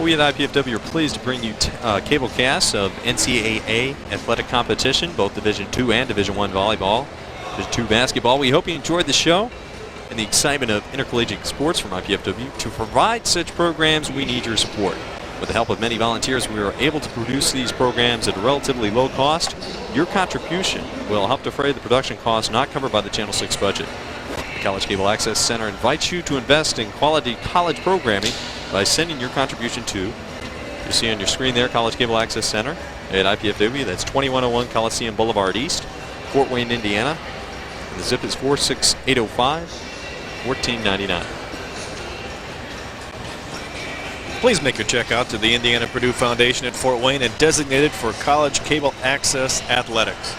We at IPFW are pleased to bring you cable casts of NCAA athletic competition, both Division II and Division I volleyball, Division II basketball. We hope you enjoyed the show and the excitement of intercollegiate sports from IPFW. To provide such programs, we need your support. With the help of many volunteers, we are able to produce these programs at a relatively low cost. Your contribution will help defray the production costs not covered by the Channel 6 budget. The College Cable Access Center invites you to invest in quality college programming by sending your contribution to, you see on your screen there, College Cable Access Center at IPFW. That's 2101 Coliseum Boulevard East, Fort Wayne, Indiana. And the zip is 46805, 1499. Please make your check out to the Indiana Purdue Foundation at Fort Wayne and designated for College Cable Access Athletics.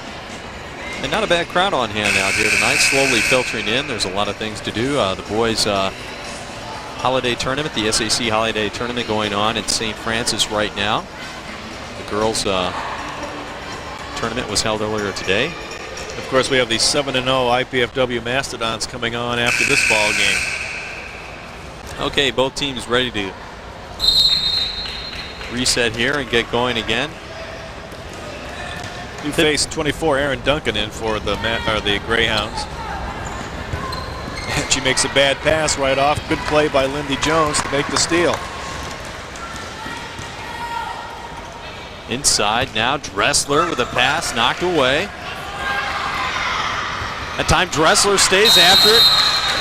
And not a bad crowd on hand out here tonight, slowly filtering in. There's a lot of things to do. The boys' holiday tournament, the SAC holiday tournament going on in St. Francis right now. The girls' tournament was held earlier today. Of course, we have the 7-0 IPFW Mastodons coming on after this ball game. Okay, both teams ready to reset here and get going again. You face 24 Aaron Duncan in for the Greyhounds. And she makes a bad pass right off. Good play by Lindy Jones to make the steal. Inside now, Dressler with a pass knocked away. That time Dressler stays after it.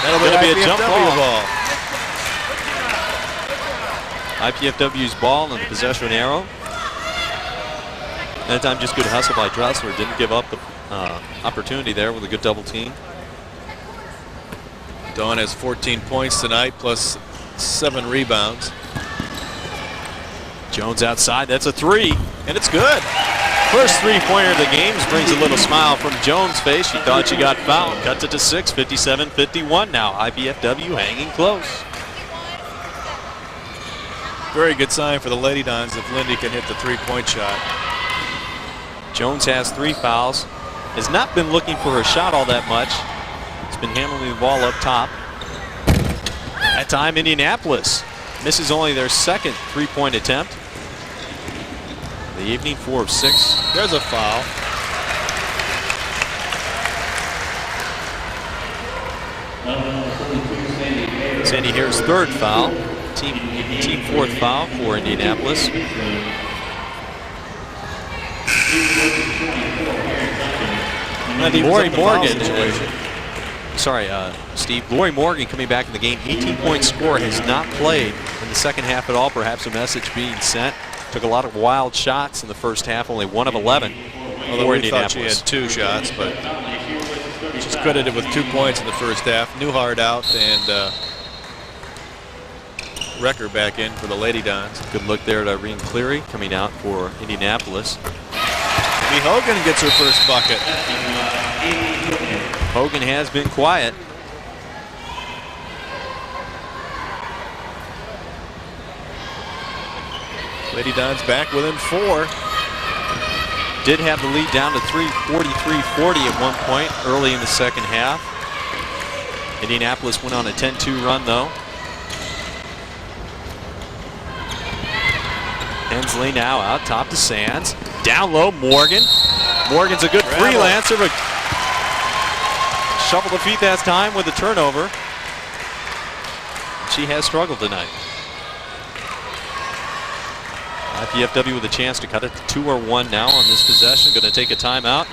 That'll be a IPFW jump ball. ball. IPFW's ball on the possession arrow. That time just good hustle by Dressler. Didn't give up the opportunity there with a good double team. Dawn has 14 points tonight plus 7 rebounds. Jones outside, that's a three, and it's good. First three-pointer of the game brings a little smile from Jones' face. She thought she got fouled. Cuts it to 6, 57-51 now. IPFW hanging close. Very good sign for the Lady Dons if Lindy can hit the three-point shot. Jones has 3 fouls. Has not been looking for her shot all that much. Has been handling the ball up top. That time Indianapolis misses only their second three-point attempt. The evening, 4 of 6. There's a foul. Sandy Hare's third foul. Team fourth foul for Indianapolis. Lori Morgan. Steve. Lori Morgan coming back in the game. 18-point score, has not played in the second half at all. Perhaps a message being sent. Took a lot of wild shots in the first half. Only 1 of 11. Although we thought she had 2 shots, but she's credited with 2 points in the first half. Newhart out and Recker back in for the Lady Dons. Good look there at Irene Cleary coming out for Indianapolis. Amy Hogan gets her first bucket. Hogan has been quiet. Lady Dons back within 4. Did have the lead down to 43-40 at one point early in the second half. Indianapolis went on a 10-2 run though. Hensley now out top to Sands. Down low, Morgan. Morgan's a good freelancer, but shovel the feet that time with the turnover. She has struggled tonight. IPFW with a chance to cut it to 2 or 1 now on this possession. Going to take a timeout.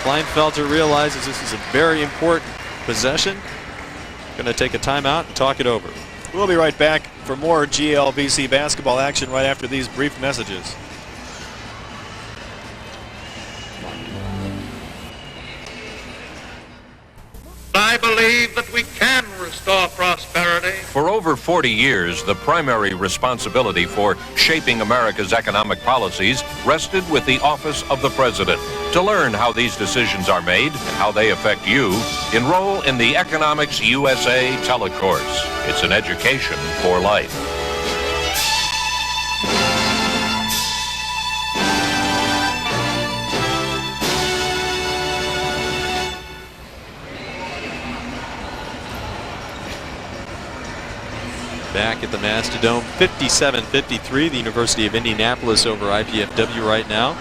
Kleinfelter realizes this is a very important possession. Going to take a timeout and talk it over. We'll be right back for more GLVC basketball action right after these brief messages. I believe that we can restore prosperity. For over 40 years, the primary responsibility for shaping America's economic policies rested with the office of the president. To learn how these decisions are made and how they affect you, enroll in the Economics USA telecourse. It's an education for life. Back at the Mastodon, 57-53, the University of Indianapolis over IPFW right now.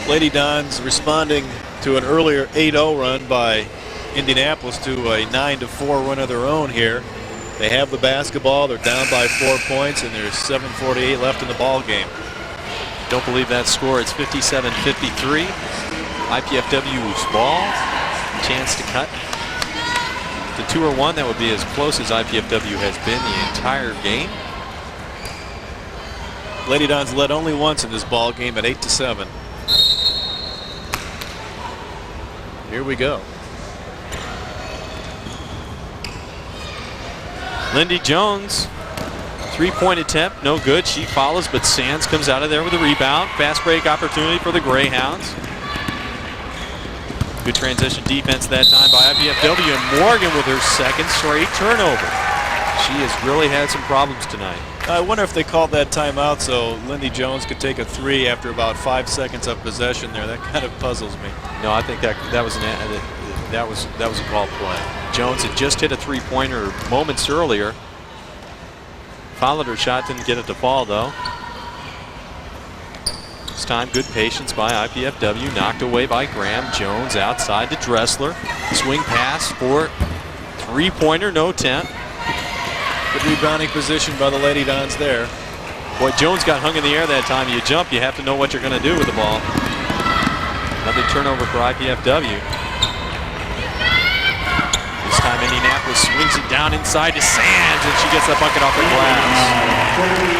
Lady Dons responding to an earlier 8-0 run by Indianapolis to a 9-4 run of their own here. They have the basketball, they're down by 4 points, and there's 7:48 left in the ball game. Don't believe that score. It's 57-53. IPFW's ball. Chance to cut. The 2 or 1, that would be as close as IPFW has been the entire game. Lady Dons led only once in this ball game at 8-7. Here we go. Lindy Jones, 3-point attempt, no good. She follows, but Sands comes out of there with a rebound. Fast break opportunity for the Greyhounds. Good transition defense that time by IPFW, and Morgan with her second straight turnover. She has really had some problems tonight. I wonder if they called that timeout so Lindy Jones could take a 3 after about 5 seconds of possession there. That kind of puzzles me. No, I think that was a called play. Jones had just hit a 3-pointer moments earlier. Followed her shot, didn't get it to fall though. This time, good patience by IPFW, knocked away by Graham. Jones outside to Dressler. Swing pass for 3-pointer, no attempt. Good rebounding position by the Lady Dons there. Boy, Jones got hung in the air that time. You jump, you have to know what you're going to do with the ball. Another turnover for IPFW. This time Indianapolis swings it down inside to Sands, and she gets that bucket off the glass.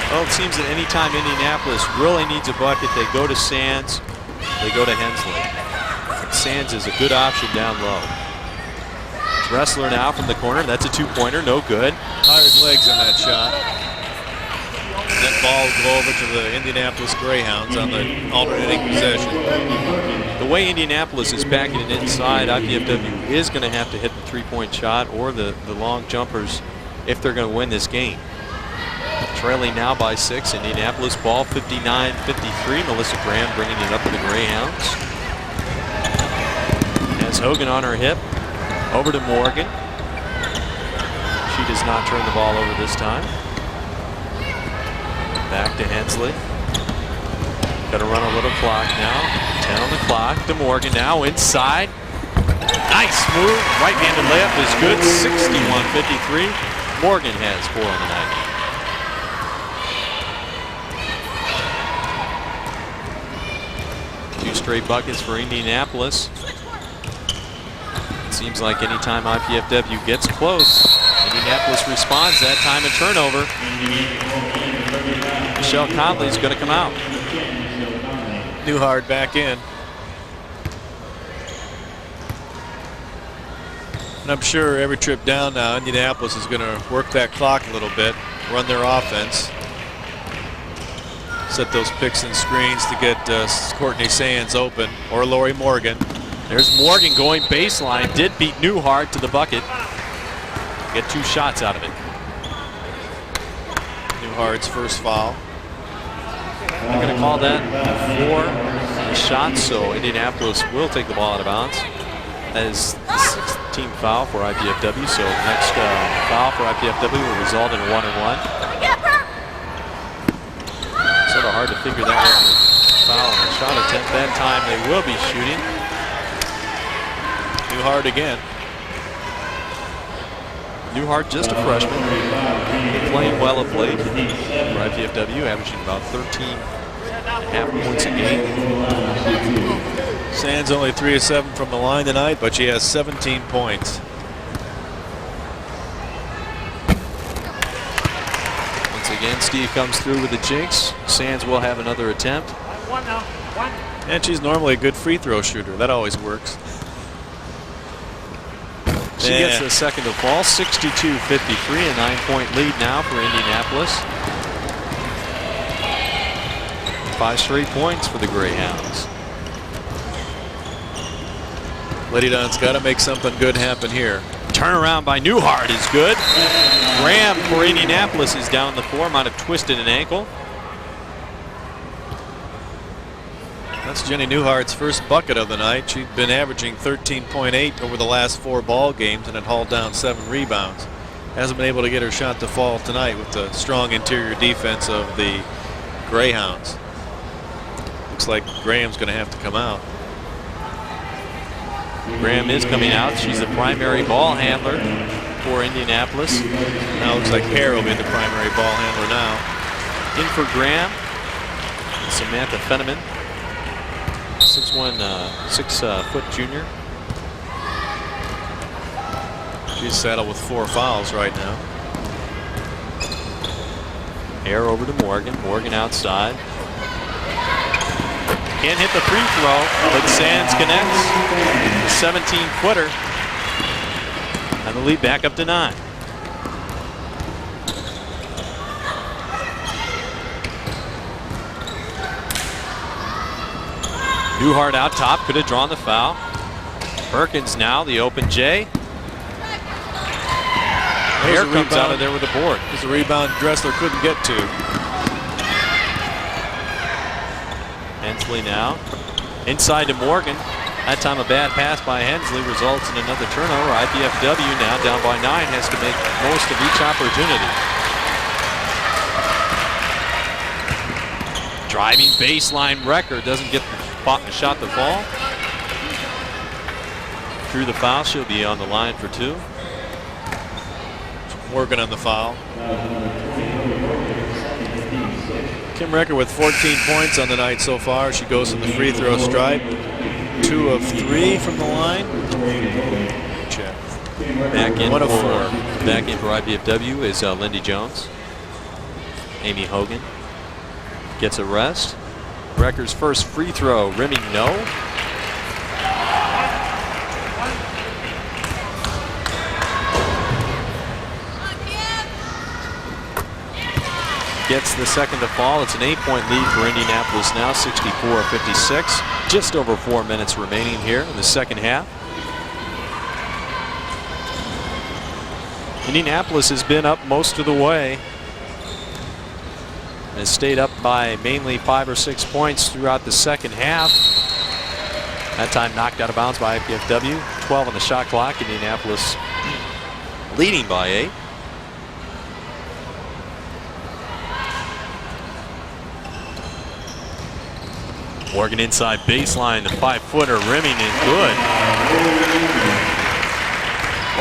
Well, it seems that any time Indianapolis really needs a bucket, they go to Sands, they go to Hensley. Sands is a good option down low. Dressler now from the corner. That's a 2-pointer, no good. Tired legs on that shot. That ball will go over to the Indianapolis Greyhounds on the alternating possession. The way Indianapolis is backing it inside, IPFW is going to have to hit the 3-point shot or the long jumpers if they're going to win this game. Trailing now by 6, Indianapolis ball 59-53. Melissa Graham bringing it up for the Greyhounds. Has Hogan on her hip. Over to Morgan. She does not turn the ball over this time. Back to Hensley. Got to run a little clock now. 10 on the clock to Morgan now inside. Nice move. Right-handed layup is good. 61-53. Morgan has 4 on the night. Two straight buckets for Indianapolis. It seems like anytime IPFW gets close, Indianapolis responds. That time a turnover. Michelle Conley is going to come out. Newhart back in. And I'm sure every trip down now, Indianapolis is going to work that clock a little bit, run their offense. Set those picks and screens to get Courtney Sands open, or Lori Morgan. There's Morgan going baseline. Did beat Newhart to the bucket. Get 2 shots out of it. Newhart's first foul. They're going to call that for the shot, so Indianapolis will take the ball out of bounds. That is 6th team foul for IPFW, so next foul for IPFW will result in a 1-and-1. Sort of hard to figure that out. Foul and shot attempt. That time they will be shooting. Newhart again. Newhart, just a freshman, playing well of late for IPFW, averaging about 13.5 points a game. Sands only 3 of 7 from the line tonight, but she has 17 points. Once again, Steve comes through with the jinx. Sands will have another attempt. And she's normally a good free throw shooter. That always works. She gets the second to fall. 62-53, a 9-point lead now for Indianapolis. 5 straight points for the Greyhounds. Lady Don's got to make something good happen here. Turnaround by Newhart is good. Graham for Indianapolis is down the floor. Might have twisted an ankle. That's Jenny Newhart's first bucket of the night. She'd been averaging 13.8 over the last 4 ball games and had hauled down 7 rebounds. Hasn't been able to get her shot to fall tonight with the strong interior defense of the Greyhounds. Looks like Graham's going to have to come out. Graham is coming out. She's the primary ball handler for Indianapolis. Now looks like Hare will be the primary ball handler now. In for Graham, Samantha Fenneman, 6'1", 6-foot junior. She's saddled with 4 fouls right now. Hare over to Morgan. Morgan outside. Can't hit the free throw, but Sands connects. 17-footer. And the lead back up to 9. Newhart out top, could have drawn the foul. Perkins now, the open J. Hare comes out of there with a board. There's a rebound Dressler couldn't get to. Hensley now. Inside to Morgan. That time a bad pass by Hensley results in another turnover. IPFW now down by 9, has to make most of each opportunity. Driving baseline record, doesn't get the shot to fall. Through the foul, she'll be on the line for 2. Morgan on the foul. Kim Recker with 14 points on the night so far. She goes to the free throw stripe. 2 of 3 from the line. Check. Back in 1 of 4. Back in for IPFW is Lindy Jones. Amy Hogan gets a rest. Recker's first free throw, rimming no. Gets the second to fall. It's an 8-point lead for Indianapolis now, 64-56. Just over 4 minutes remaining here in the second half. Indianapolis has been up most of the way. Has stayed up by mainly 5 or 6 points throughout the second half. That time knocked out of bounds by IPFW. 12 on the shot clock. Indianapolis leading by 8. Morgan inside baseline, the 5-footer rimming is good.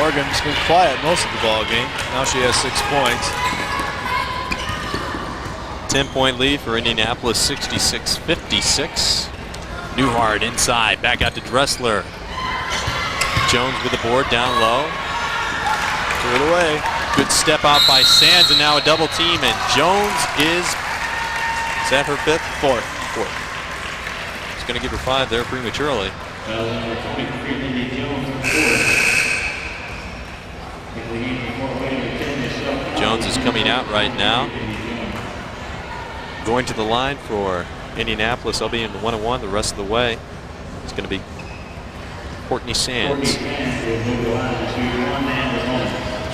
Morgan's been quiet most of the ball game. Now she has 6 points. 10-point lead for Indianapolis, 66-56. Newhart inside, back out to Dressler. Jones with the board down low. Threw it away. Good step out by Sands, and now a double team, and Jones is that her 5th? 4th. Going to give her 5 there prematurely. Jones is coming out right now. Going to the line for Indianapolis. I'll be in the 1-on-1 the rest of the way. It's going to be Courtney Sands.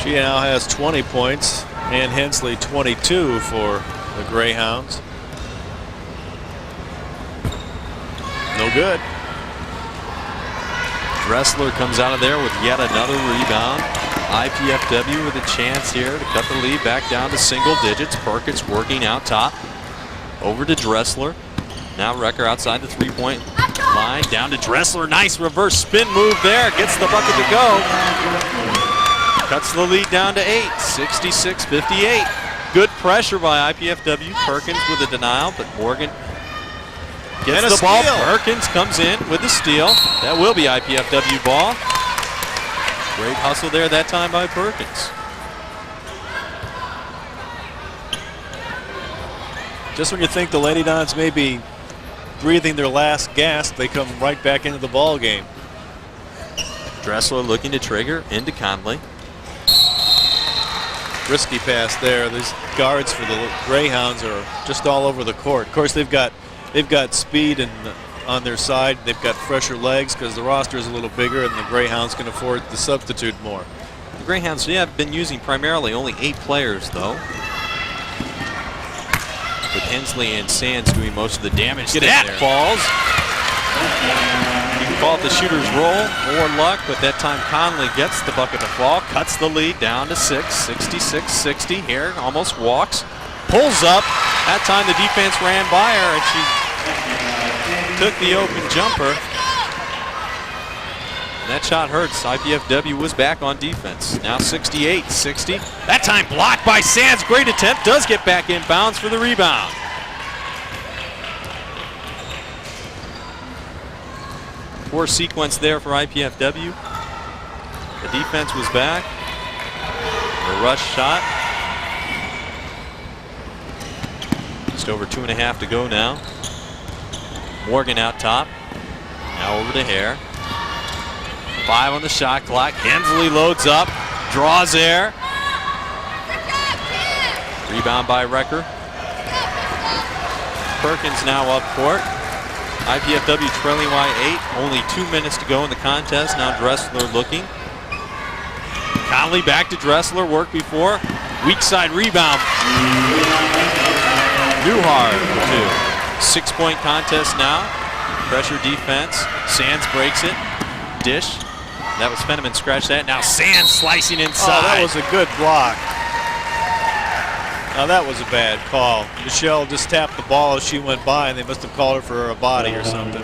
She now has 20 points. Ann Hensley 22 for the Greyhounds. No good. Dressler comes out of there with yet another rebound. IPFW with a chance here to cut the lead back down to single digits. Perkins working out top. Over to Dressler. Now Recker outside the three-point line. Down to Dressler. Nice reverse spin move there. Gets the bucket to go. Cuts the lead down to 8. 66-58. Good pressure by IPFW. Perkins with a denial, but Morgan gets the ball. Perkins comes in with the steal. That will be IPFW ball. Great hustle there that time by Perkins. Just when you think the Lady Dons may be breathing their last gasp, they come right back into the ball game. Dressler looking to trigger into Conley. Risky pass there. These guards for the Greyhounds are just all over the court. Of course, they've got speed and on their side. They've got fresher legs because the roster is a little bigger, and the Greyhounds can afford to substitute more. The Greyhounds, yeah, have been using primarily only 8 players, though, with Hensley and Sands doing most of the damage. That falls. You can call it the shooter's roll or luck, but that time Conley gets the bucket to fall, cuts the lead down to 6, 66-60 here, almost walks, pulls up. That time the defense ran by her and she took the open jumper. And that shot hurts. IPFW was back on defense. Now 68-60. That time blocked by Sands. Great attempt. Does get back in bounds for the rebound. Poor sequence there for IPFW. The defense was back. A rush shot. Just over 2.5 to go now. Morgan out top. Now over to Hare. 5 on the shot clock. Hensley loads up. Draws air. Rebound by Recker. Perkins now up court. IPFW trailing by 8. Only 2 minutes to go in the contest. Now Dressler looking. Conley back to Dressler. Work before. Weak side rebound. Newhart for 2. 6-point contest now. Pressure defense. Sands breaks it. Dish. That was Fenneman. Scratch that. Now Sands slicing inside. Oh, that was a good block. Now that was a bad call. Michelle just tapped the ball as she went by, and they must have called her for a body or something.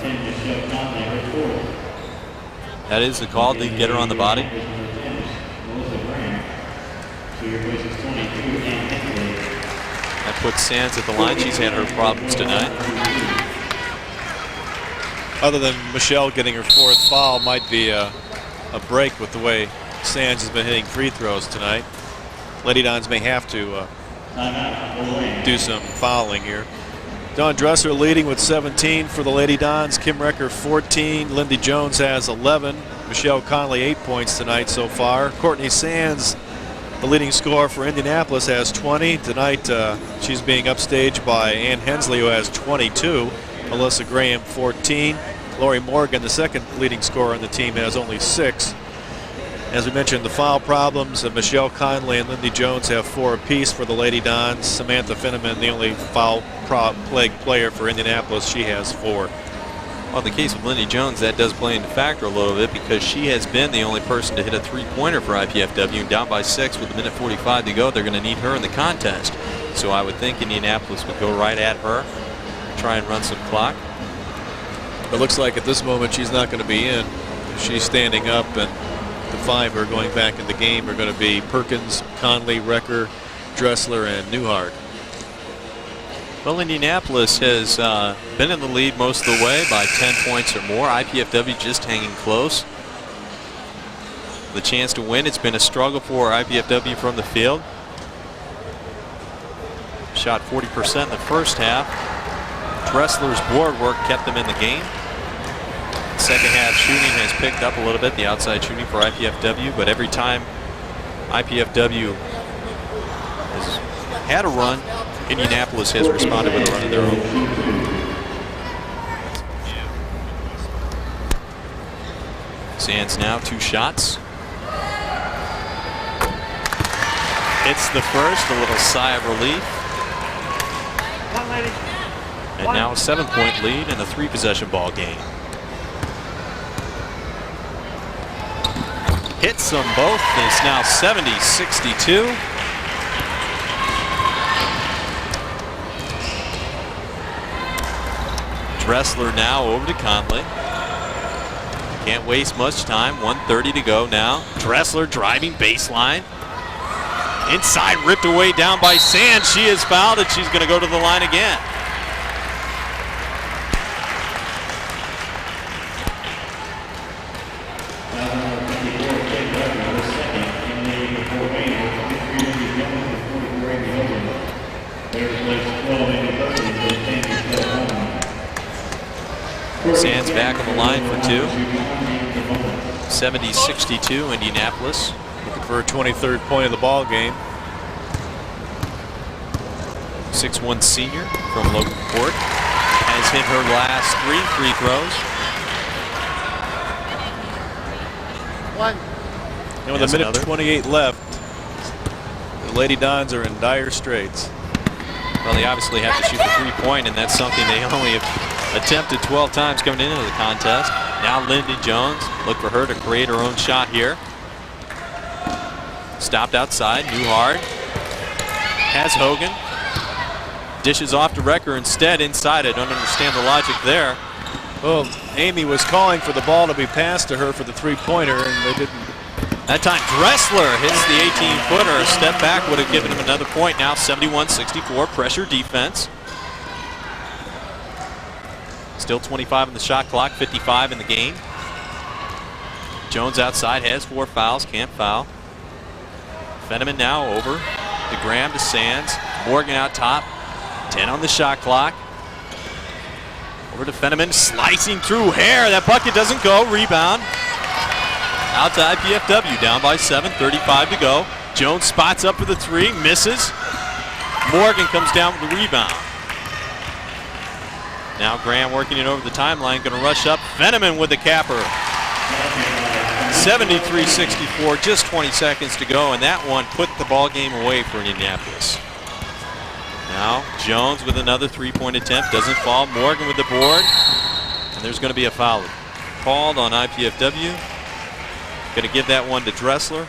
That is the call. Didn't get her on the body. That puts Sands at the line. She's had her problems tonight. Other than Michelle getting her 4th foul, might be a break with the way Sands has been hitting free throws tonight. Lady Dons may have to do some fouling here. Dawn Dressler leading with 17 for the Lady Dons. Kim Recker 14. Lindy Jones has 11. Michelle Conley 8 points tonight so far. Courtney Sands, the leading scorer for Indianapolis, has 20. Tonight she's being upstaged by Ann Hensley, who has 22. Melissa Graham 14. Lori Morgan, the second leading scorer on the team, has only 6. As we mentioned, the foul problems, Michelle Conley and Lindy Jones have 4 apiece for the Lady Dons. Samantha Fenneman, the only foul-plagued player for Indianapolis, she has 4. Well, in the case of Lindy Jones, that does play into factor a little bit because she has been the only person to hit a 3-pointer for IPFW, and down by 6 with 1:45 to go. They're going to need her in the contest. So I would think Indianapolis would go right at her, try and run some clock. It looks like at this moment she's not going to be in. She's standing up, and the 5 who are going back in the game are going to be Perkins, Conley, Recker, Dressler, and Newhart. Well, Indianapolis has been in the lead most of the way by 10 points or more. IPFW just hanging close. The chance to win, it's been a struggle for IPFW from the field. Shot 40% in the first half. Dressler's board work kept them in the game. Second half shooting has picked up a little bit, the outside shooting for IPFW, but every time IPFW has had a run, Indianapolis has responded with a run of their own. Sands now 2 shots. Hits the first, a little sigh of relief. And now a 7-point lead and a 3-possession ball game. hits them both. It's now 70-62. Dressler now over to Conley. Can't waste much time. 1:30 to go now. Dressler driving baseline. Inside, ripped away down by Sands. She is fouled, and she's going to go to the line again. Sands back on the line for two. 70-62 Indianapolis. Looking for her 23rd point of the ball game. 6'1" senior from Loganport has hit her last 3 free throws. And with a minute 28 left, the Lady Dons are in dire straits. Well, they obviously have to shoot the 3-point, and that's something they only have attempted 12 times coming into the contest. Now Lindy Jones, look for her to create her own shot here. Stopped outside, Newhart has Hogan. Dishes off to Recker instead inside. I don't understand the logic there. Well, Amy was calling for the ball to be passed to her for the 3-pointer, and they didn't. That time Dressler hits the 18-footer. A step back would have given him another point. Now 71-64, pressure defense. Still 25 on the shot clock, 55 in the game. Jones outside, has 4 fouls, can't foul. Fenneman now over to Graham to Sands. Morgan out top, 10 on the shot clock. Over to Fenneman, slicing through Hare. That bucket doesn't go, rebound. Out to IPFW, down by 7, 35 to go. Jones spots up for the 3, misses. Morgan comes down with the rebound. Now Graham working it over the timeline, going to rush up. Fenneman with the capper. 73-64, just 20 seconds to go, and that one put the ball game away for Indianapolis. Now Jones with another 3-point attempt, doesn't fall. Morgan with the board, and there's going to be a foul called on IPFW. Going to give that one to Dressler.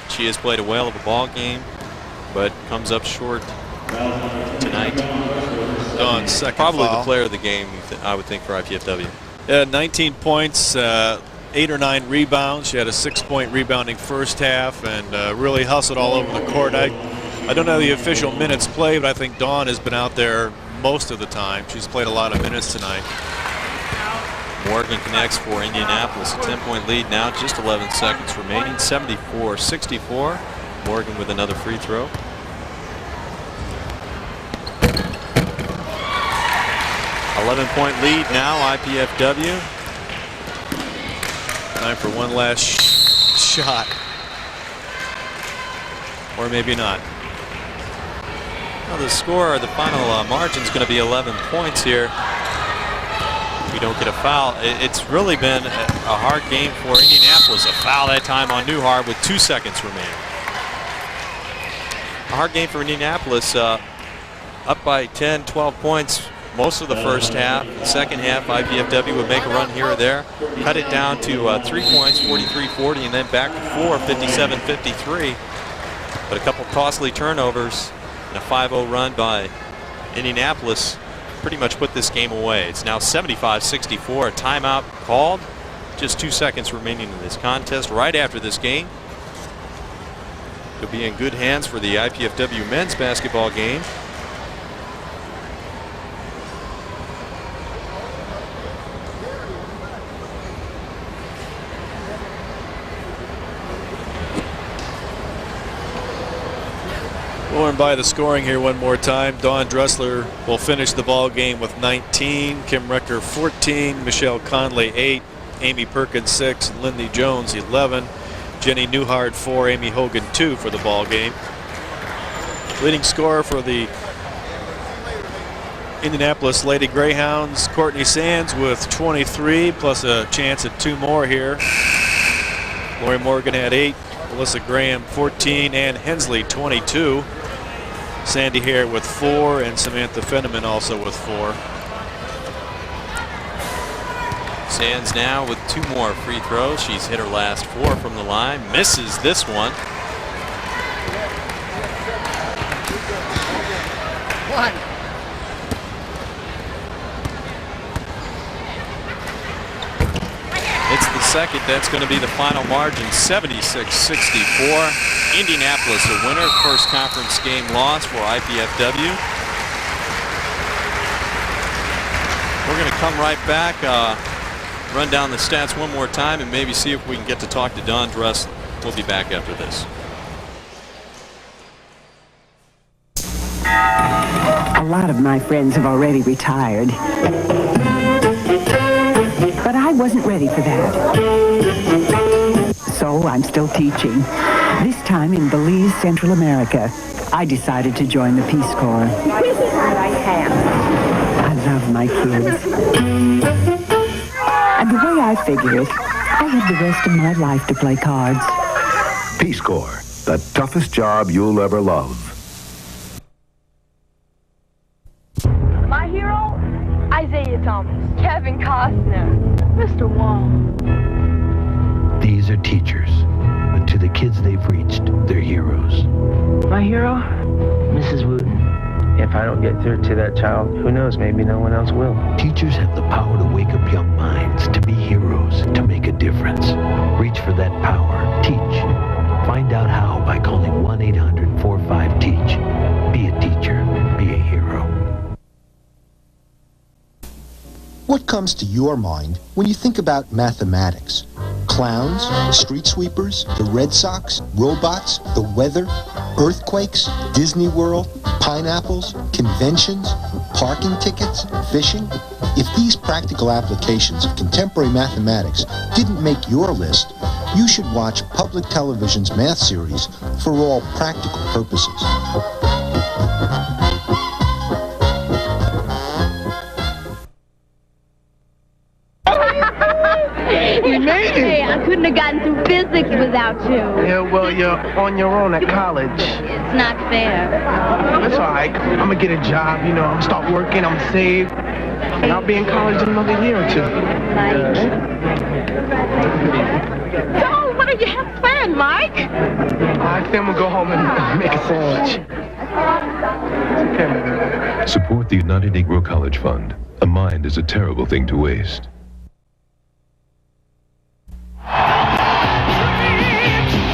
She has played a whale of a ball game, but comes up short tonight. Probably foul. the player of the game, I would think, for IPFW. 19 points, 8 or 9 rebounds. She had a 6-point rebounding first half and really hustled all over the court. I don't know the official minutes played, but I think Dawn has been out there most of the time. She's played a lot of minutes tonight. Morgan connects for Indianapolis. A 10-point lead now, just 11 seconds remaining. 74-64. Morgan with another free throw. .point lead now, IPFW. Time for one last shot. Or maybe not. Well, the score, the final margin is going to be 11 points here. If we don't get a foul, it's really been a hard game for Indianapolis. A foul that time on Newhart with 2 seconds remaining. A hard game for Indianapolis, up by 10, 12 points most of the first half. The second half, IPFW would make a run here or there, cut it down to 3 points, 43-40, and then back to 4, 57-53. But a couple costly turnovers and a 5-0 run by Indianapolis pretty much put this game away. It's now 75-64. A timeout called. Just 2 seconds remaining in this contest. Right after this game, it'll be in good hands for the IPFW men's basketball game. Going by the scoring here one more time. Dawn Dressler will finish the ball game with 19. Kim Recker 14. Michelle Conley 8. Amy Perkins 6. And Lindy Jones 11. Jenny Newhart 4. Amy Hogan 2 for the ball game. Leading scorer for the Indianapolis Lady Greyhounds, Courtney Sands with 23, plus a chance at 2 more here. Lori Morgan had 8. Melissa Graham 14. Ann Hensley 22. Sandy Hare with 4, and Samantha Fenneman also with 4. Sands now with 2 more free throws. She's hit her last 4 from the line. Misses this one. It's the second. That's going to be the final margin, 76-64. Indianapolis a winner. First conference game loss for IPFW. We're going to come right back, run down the stats one more time, and maybe see if we can get to talk to Dawn Dress. We'll be back after this. A lot of my friends have already retired. But I wasn't ready for that. So I'm still teaching. This time in Belize, Central America. I decided to join the Peace Corps. I love my kids. And the way I figure it, I have the rest of my life to play cards. Peace Corps, the toughest job you'll ever love. My hero? Isaiah Thomas, Kevin Costner, Mr. Wong. These are teachers, but to the kids they've reached, they're heroes. My hero? Mrs. Wooten. If I don't get through to that child, who knows, maybe no one else will. Teachers have the power to wake up young minds, to be heroes, to make a difference. Reach for that power. Teach. Find out how by calling 1-800-45-TEACH. Be a teacher. Be a hero. What comes to your mind when you think about mathematics? Clowns, street sweepers, the Red Sox, robots, the weather, earthquakes, Disney World, pineapples, conventions, parking tickets, fishing? If these practical applications of contemporary mathematics didn't make your list, you should watch public television's math series For All Practical Purposes. You made it! Hey, I couldn't have gotten through physics without you. Yeah, well, you're on your own at college. It's not fair. That's all right. I'm gonna get a job, I'm gonna start working, I'm gonna save, and I'll be in college in another year or 2. So, what do you have planned, Mike? I think I'm gonna go home and make a sandwich. Support the United Negro College Fund. A mind is a terrible thing to waste.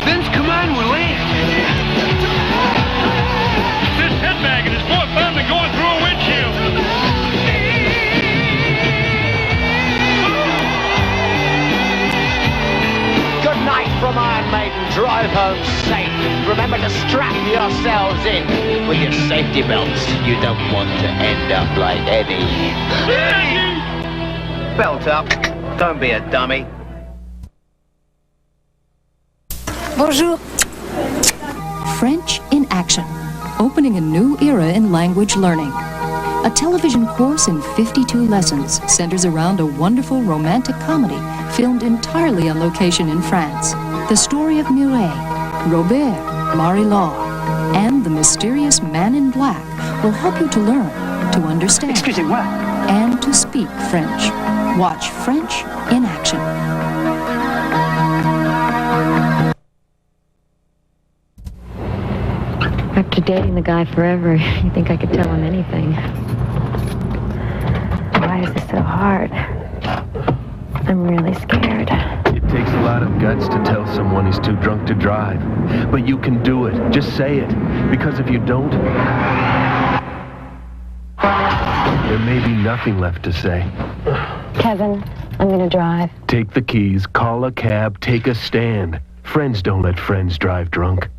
Vince, come on, we're late. This headbanging is more fun than going through a windshield. Good night from Iron Maiden. Drive home safe. Remember to strap yourselves in with your safety belts. You don't want to end up like Eddie. Belt up. Don't be a dummy. Bonjour. French in Action, opening a new era in language learning. A television course in 52 lessons centers around a wonderful romantic comedy filmed entirely on location in France. The story of Mireille, Robert, Marie-Laure, and the mysterious man in black will help you to learn, to understand, Excusez-moi, and to speak French. Watch French in Action. After dating the guy forever, you think I could tell him anything. Why is this so hard? I'm really scared. It takes a lot of guts to tell someone he's too drunk to drive. But you can do it. Just say it. Because if you don't, there may be nothing left to say. Kevin, I'm gonna drive. Take the keys, call a cab, take a stand. Friends don't let friends drive drunk.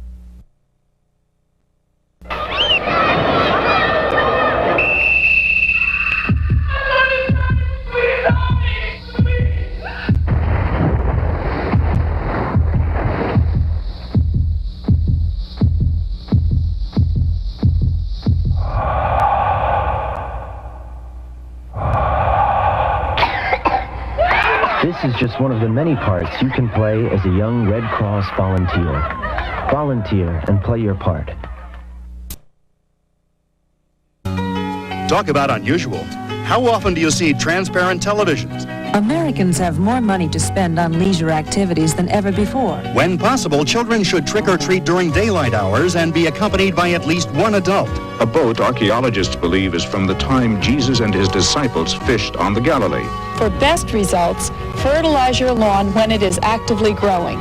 This is just one of the many parts you can play as a young Red Cross volunteer. Volunteer and play your part. Talk about unusual. How often do you see transparent televisions? Americans have more money to spend on leisure activities than ever before. When possible, children should trick or treat during daylight hours and be accompanied by at least one adult. A boat, archaeologists believe, is from the time Jesus and his disciples fished on the Galilee. For best results, fertilize your lawn when it is actively growing.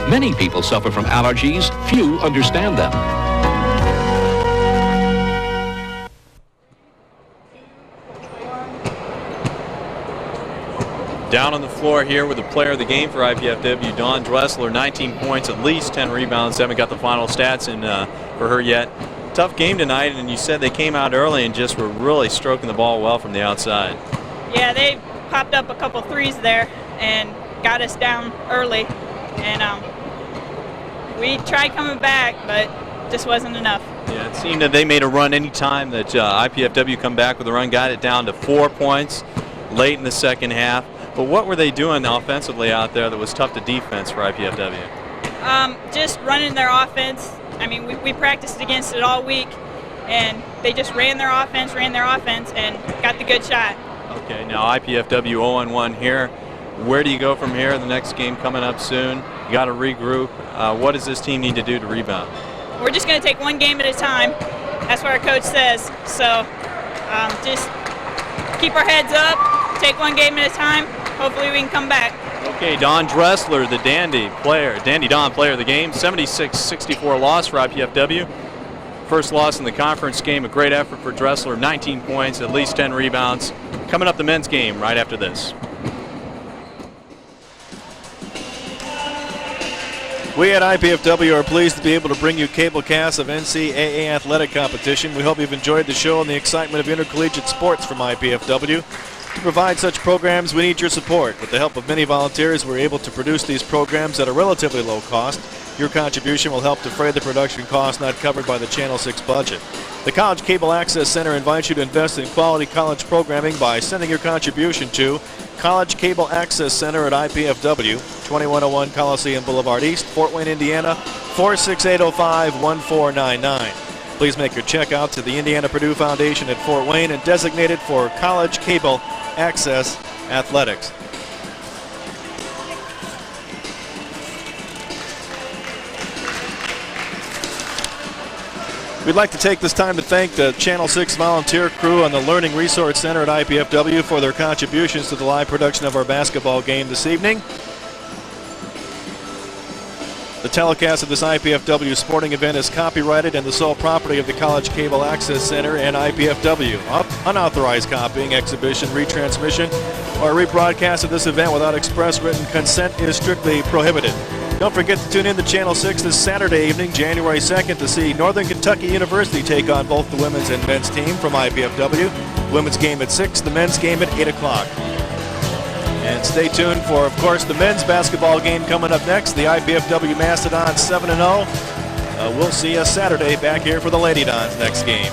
Many people suffer from allergies. Few understand them. Down on the floor here with the player of the game for IPFW, Dawn Dressler, 19 points, at least 10 rebounds. Haven't got the final stats in for her yet. Tough game tonight, and you said they came out early and just were really stroking the ball well from the outside. Yeah, they popped up a couple threes there and got us down early. And we tried coming back, but just wasn't enough. Yeah, it seemed that they made a run any time that IPFW come back with a run, got it down to 4 points late in the second half. But what were they doing offensively out there that was tough to defense for IPFW? Just running their offense. I mean, we practiced against it all week, and they just ran their offense, and got the good shot. Okay, now IPFW 0-1 here. Where do you go from here? The next game coming up soon. You got to regroup. What does this team need to do to rebound? We're just going to take one game at a time. That's what our coach says. So just keep our heads up, take one game at a time. Hopefully we can come back. Okay, Dawn Dressler, the Dandy Dawn player of the game, 76-64 loss for IPFW. First loss in the conference game, a great effort for Dressler, 19 points, at least 10 rebounds. Coming up the men's game right after this. We at IPFW are pleased to be able to bring you cable casts of NCAA athletic competition. We hope you've enjoyed the show and the excitement of intercollegiate sports from IPFW. To provide such programs, we need your support. With the help of many volunteers, we're able to produce these programs at a relatively low cost. Your contribution will help defray the production costs not covered by the Channel 6 budget. The College Cable Access Center invites you to invest in quality college programming by sending your contribution to College Cable Access Center at IPFW, 2101 Coliseum Boulevard East, Fort Wayne, Indiana, 46805-1499. Please make your check out to the Indiana-Purdue Foundation at Fort Wayne and designate it for College Cable Access Athletics. We'd like to take this time to thank the Channel 6 volunteer crew and the Learning Resource Center at IPFW for their contributions to the live production of our basketball game this evening. The telecast of this IPFW sporting event is copyrighted and the sole property of the College Cable Access Center and IPFW. Unauthorized copying, exhibition, retransmission, or rebroadcast of this event without express written consent is strictly prohibited. Don't forget to tune in to Channel 6 this Saturday evening, January 2nd, to see Northern Kentucky University take on both the women's and men's team from IPFW. Women's game at 6, the men's game at 8 o'clock. And stay tuned for, of course, the men's basketball game coming up next. The IPFW Mastodons 7-0. We'll see you Saturday back here for the Lady Dons next game.